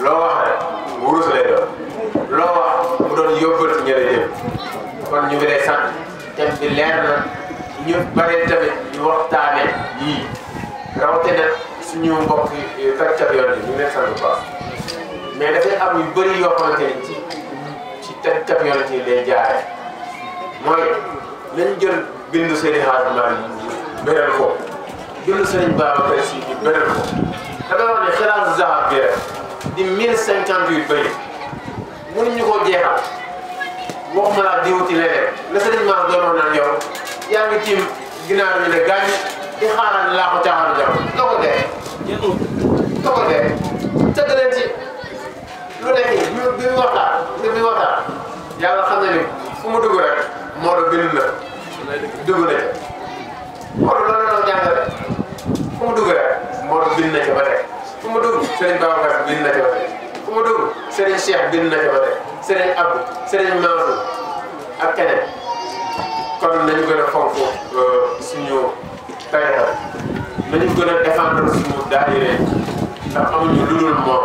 loo wax rek wurus lay doon loo wax mu doon yóbbal ci ñële jëm kon ñu ngi lay sant thème bi leer na ñu bare tamit ñu waxtaane yii rawatina suñu mbokk tàggat yoon bi ñu ngi leen sant bu baax mais dafay am yu bëri yoo xamante ni ci tàggat yoon ci lay jaare mooy nañ jël bindu Seydi Hadji Malick beral ko bindu Serigne Babacar Sy ñu beral ko dafay wax ne xilaasu zahab bi rek di 1058 bëri mënuñu koo jeexal waxuma laa di wuti leneen la Serigne Mass doon wax naan yow yaa ngi tiim ginnaaw ñu ne gaañ di xaaral laa ko caaxaan jaww doo ko dee tëgg leen ci lu nekk bi mu waxtaan yàlla xam na ni fu mu dugg rek Maodo bind na dugg na ca Maodo loolu la jàngale fu mu dugg rek Maodo bind na ca ba tey fu mu dugg Serigne Babacar bind na ca ba tey fu mu dugg Serigne Cheikh bind na ca ba tey Serigne Abdou Serigne Mansour ak keneen kon nañu gën a fonk suñu tarixa nañu gën a défendre suñu daayira ndax amuñu lu dul moom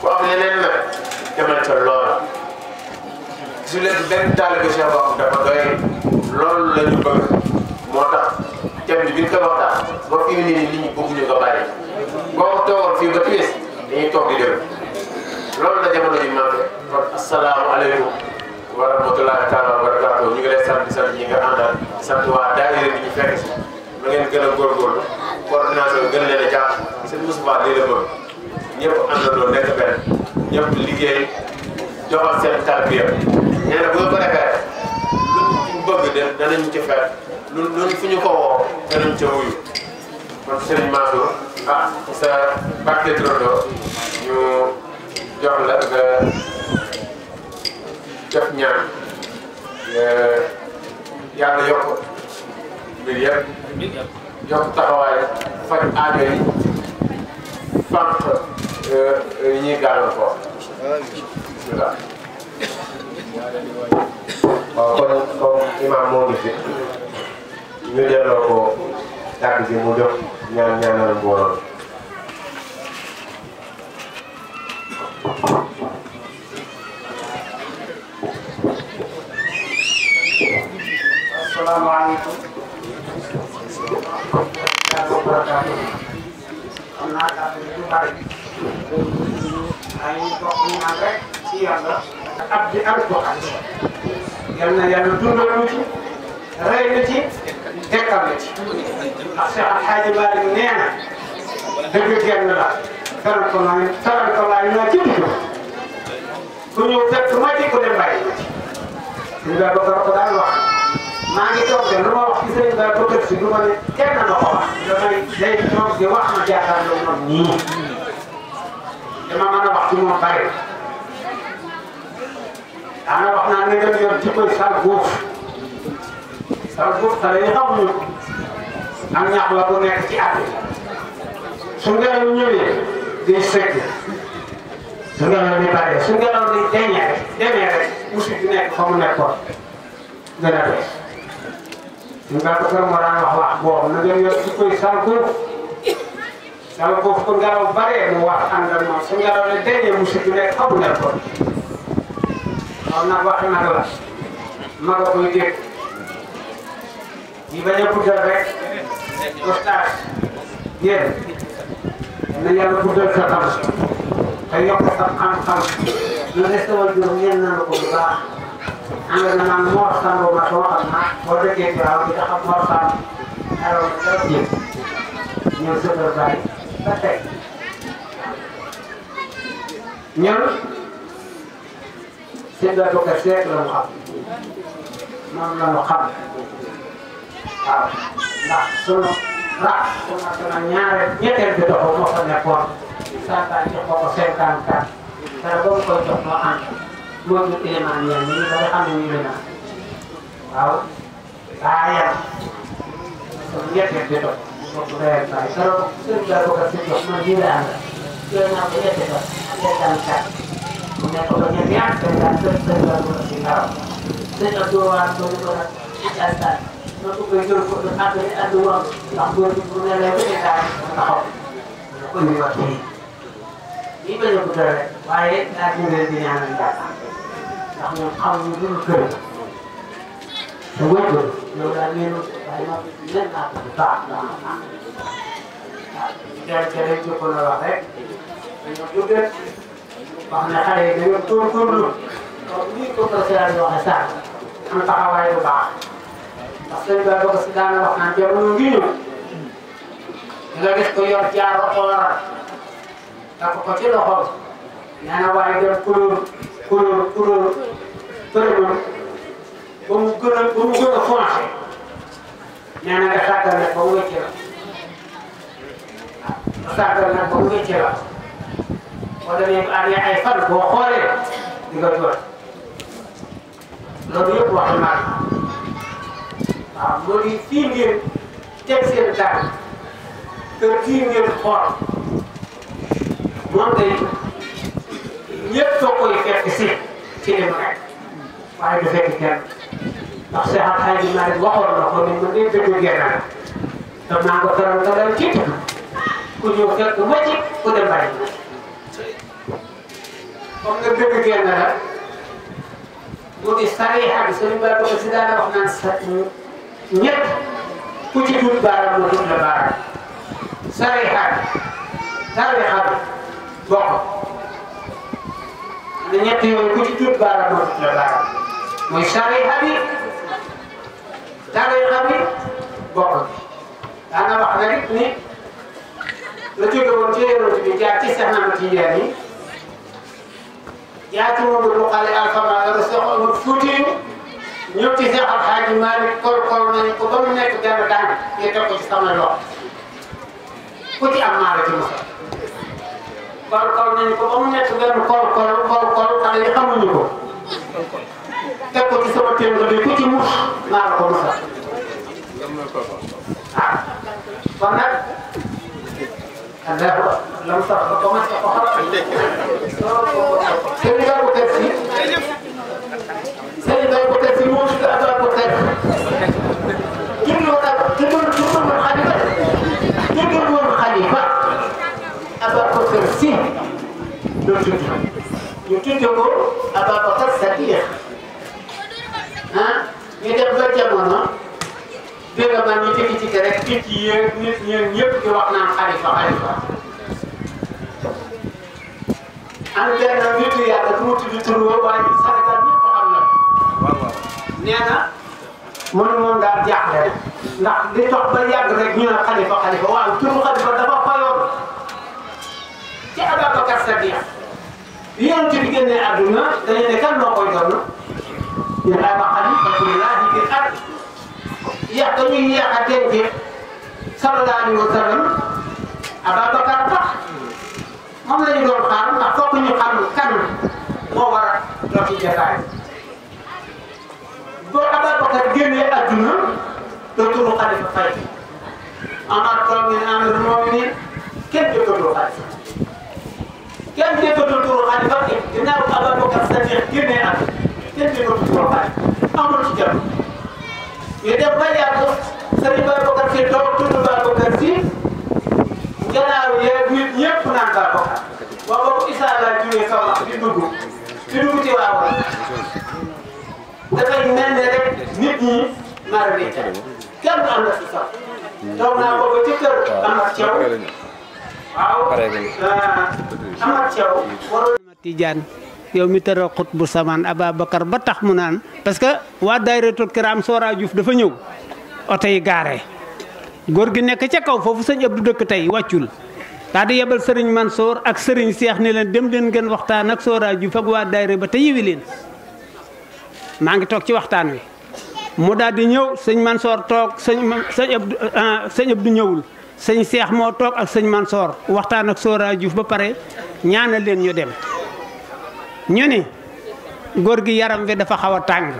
ku am leneen nag demal ca loola su leen benn taalibe Cheikh Bakhoum dafa doy loolu la ñu bëgg moo tax thème bi ñu ko waxtaan ba fi mu ne nii nit ñi bëgguñu ko bàyyi boo ko toogoon fii ba timis dañuy toog di déglu loolu la jamono ji manqué kon asalaamaaleykum wa rahmatulahi taala wa barakaatu ñu ngi lay sant di sant ñi nga àndal di sant waa daayira bi ñu fekk si na ngeen gën a góorgóorlu coordination gën leen a jàpp seen Moustapha lii la bëgg ñëpp àndandoo nekk benn ñëpp liggéey joxal seen tarbiya nee na bu nga ko defee lu bëgg danañ ci fekk lu fu ñu ko woo danañ ca wuyu kon Serigne Mansour ah sa barke Trodo ñu jox la nga def ñaan yàlla yokk mbir yëpp yokk taxawaay faj aajo yi fànq yi ñuy gàllankoor bismillah waaw kon comme imam moo ngi fi ñu delloo ko kàddu gi mu jox ñaanal mbooloo asalaamaaleykum xam naa kàddu gi du bari ay bokk ñaan rek ci yàlla ab di am doxal yal na yàlla dundal ñu ci rey na ci dekkal na ci ndax Cheikh Al Hadji Malick nee na dëgg genn la taral ko laay naa ci digg ku ñëw fekk ma ci ku dem bàyyi ma ci suñu daal ba ko daan wax maa ngi toog de lu ma wax ci sëñ daal ba si lu ma ne kenn na ma ko wax damay day toog di wax ma jàkkaarloo moom nii dama mën a wax ci moom bari daana wax naa ne nga yor ci koy sal góof xale yi xamuñu ko am ñax la bu nekk ci àll su ngelaw ñëwee day sëgg su ngelaw li bare su ngelaw li demee rek musi bi nekk fa mu nekkoon gën a bees su nga ko gën moo daan wax boobu na ngeen yor ci koy sal góof ko ngelaw bare mu wax ànd ak moom su ngelaw li demee musi bi nekk fa mu nekkoon waaw nag wax nag la ma nga koy dégg yi bañ a guddal rek oustaz yéen na yàlla guddal sa xam te yokk sa xam-xam lu des tawal juróom ñeen na ko bu baax ànd na naan Mor Samb ma soo xam naa boo dëkkee ci waaw di nga xam Mor Samb alors dara jéem ñëw sa kër bàyyi ba tey ñun seen daa bokk seet la mu xam moom la mu xam waaw ndax sunu ñetteel bi doxul moo fa nekkoon santaan jox ko 54 dara ba mu koy jox moo ànd moo ñu élément ñeen ñi ba nga xam ne ñu naan waaw daa yem sunu ñetteel bi dox boobu day bàyyi keroog sëñ bi ko si jox man lii la ànd yooyu naa ko ñetti dox 54 mu nekk ba ñetti at sëñ bi ko si ndaw sëñ Abdou Waar ko ko nag ci ma ko koy jël ko ànd woon ndax góor gi bu ne lee ba état taxaw ma ko indi wax lii bañ a guddal rek waaye daa ñu leen di ñaanal jàpp ndax ñoom xamuñu lu dul kër te wëjjul yow daal ngeen waaye ma leen naa ko bu baax ndax waaw jërëjëf rek jëkkoon na wax rek dañoo jógee wax ne xale yi dañoo góorgóorlu donc lii ko président yi waxee saa am taxawaay bu baax parce que dañu doon si daana wax naan jamono ngi ñëw nga gis ko yor jaaro oral takk ko ci loxoom nee na waaye dem couleur përëmam ba mu gën a foncé nee na nga sàggal nag ba mu wécc la waaw sàggal nag ba mu wécc la boo demee ba amee ay fan boo xoolee di nga jot loolu yëpp wax naa waaw moo di fii ngeen teg seen tànk kër kii ngeen xool moom day ñëpp soo koy fekk si ci li mu nekk waaye du fekk kenn ndax Cheikh Al Hadji Malick waxoon na ko ni man de dëgg genn la dam naa ko teral nga dal ci ku ñëw fekk ma ci ku dem bàyyi comme nga dëgg genn la mu di sariya bi sëriñ Ba ko si daana wax naan sa ñett ku ci dul baaraam moo dul la baaraam sariya bi bokk na ñett yooyu ku ci dul baaraam moo dul la baaraam mooy sariya bi bokk daana wax na nit ni la jóge woon ci yonent bi jaar ci Seex Ahmad Tijaan yi jaar ci Mamadou Xaali Alfama la Seex Omar Fuuti ñëw ci Seex Alxaaji Maalik kol nañu ko ba mu nekk benn dàng ñu teg ko ci sama loxo ku ci am maa la ci mos kol nañu ko ba mu nekk benn kol xale yi xamuñu ko teg ko ci sama téeméer bi ku ci mus maa la ko mosal ah kon nag alhamdulilah la mu sax ba commencé ko xam sëñ Babacar Si sëñ Babacar Si moo tudd Ababacar tuddul woon xalifa Ababacar Si la tudd ñu tudd ko Ababacar Sadiq ah ñu def ba jamono dégg nga man ñu jékki-jékki rek nit ñi ñëpp di wax naan xalifa am benn nitu yàlla du ma tudd tur woo waaye Sénégal ñëpp xam na nee na mënu moom daal jaaxle rek ndax li dox ba yàgg rek ñu ne xalifa waaw turu xalifa dafa fayoon ci Ababacar Sadiq yéen ci bi génnee àdduna dañu ne kan moo koy doon ñu ne Aba xalifatullaahi fil ard yàq dañuy yàq a denc sallallahu alayhi wa sallam Ababacar tax moom la ñu doon xaar ndax fokk ñu xam kan moo war a doon ci jotaay boo Ababacar génnee àdduna te turu xalifa fay amaat toog ngeen am na moom ni kenn jëkkatul xalifa kenn jëkkatul turu xalifa ginnaaw Ababacar Sadiq génnee àdduna kenn jëkkatul turu xalifa amul ci jot ñu def ba yàgg Sëriñ Babacar Si toog tudd Babacar Si gannaaw yeeg nit ñëpp naan Babacar waaw boobu Issa laa jógee kaw di dugg ci waaw dafay mel ne rek nit ñi mara di kenn du am na si sax toog naa boobu ci kër Amath Thiaw waaw Amath Thiaw waroon Tidiane yow mi tëral xut bu samaan Ababacar ba tax mu naan parce que waa Daayiratul Kiram Sora Diouf dafa ñëw oto yi gaare góor gi nekk ca kaw foofu sëñ Abdou dëkk tey wàccul daa di yebal sëriñ Mansour ak sëriñ Cheikh ne leen dem leen ngeen waxtaan ak Sora Diouf ak waa daayira ba te yiwi leen maa ngi toog ci waxtaan wi mu daal di ñëw sëñ Mansour toog sëñ Abdou ñëwul sëñ Cheikh moo toog ak sëñ Mansour waxtaan ak Sora Diouf ba pare ñaanal leen ñu dem ñu ni góor gi yaram wi dafa xaw a tàng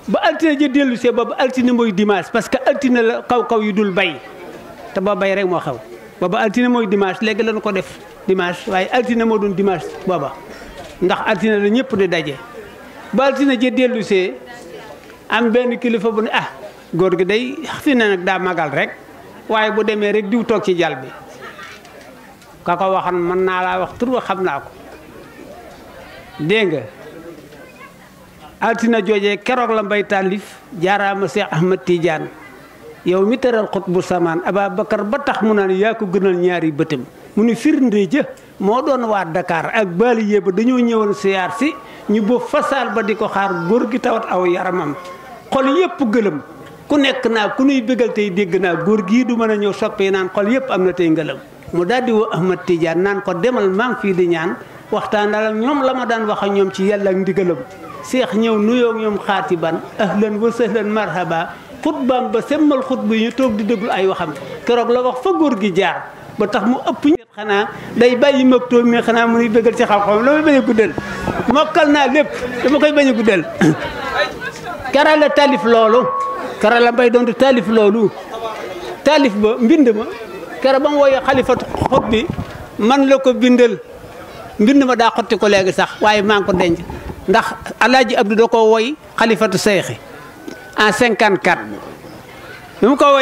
ba altine ja dellu see boobu altine mooy dimanche parce que altine la kaw yu dul bay te boo bay rek moo xew booba altine mooy dimanche léegi lañu ko def dimanche waaye altine moo doon dimanche booba ndax altine la ñëpp di daje ba altine ja dellu see am benn kilifa bu ne góor gi day fi ne nag daa magal rek waaye bu demee rek diw toog ci jal bi ka ko waxan mën naa laa wax tur xam naa ko dégg nga altina joojee keroog la mbay tàllif jaaraama Cheikh Ahmad Tidiane yow mi tëral xut bu samaan Ababacar ba tax mu naan yaa ko gënal ñaari bëtam mu ni firnde ja moo doon waa Dakar ak baaliye ba dañoo ñëwoon siyaar si ñu boobu fasaal ba di ko xaar góor gi tawat aw yaramam xol yépp gëlëm ku nekk naa ku nuy bégal tey dégg naa góor gii du mën a ñëw soppee naan xol yépp am na tey ngëlëm mu daldi woo Ahmad Tidiane naan ko demal maa ngi fii di ñaan waxtaan daal ñoom la ma daan wax ak ñoom ci yàlla ak ndigalam seex ñëw nuyoo ñoom xaatiban ahlan wa sahlan marhaba xutbaam ba semmal xutba yi ñu toog di déglu ay waxam keroog la wax fa góor gi jaar ba tax mu ëpp ñett xanaa day bàyyi mag toog mais xanaa mu nuy bëggal ci xam-xam la may bañ a guddal mokkal naa lépp dama koy bañ a guddal kara la taalif loolu kara la mbay doon taalif loolu taalif ba mbind ma kara ba mu wooyee xalifatu xut bi man la ko bindal mbind ma daa xotti ko léegi sax waaye maa ngi ko denc ndax alaaji Abdou da ko woy xalifatu seyxi en 54 bi mu ko woy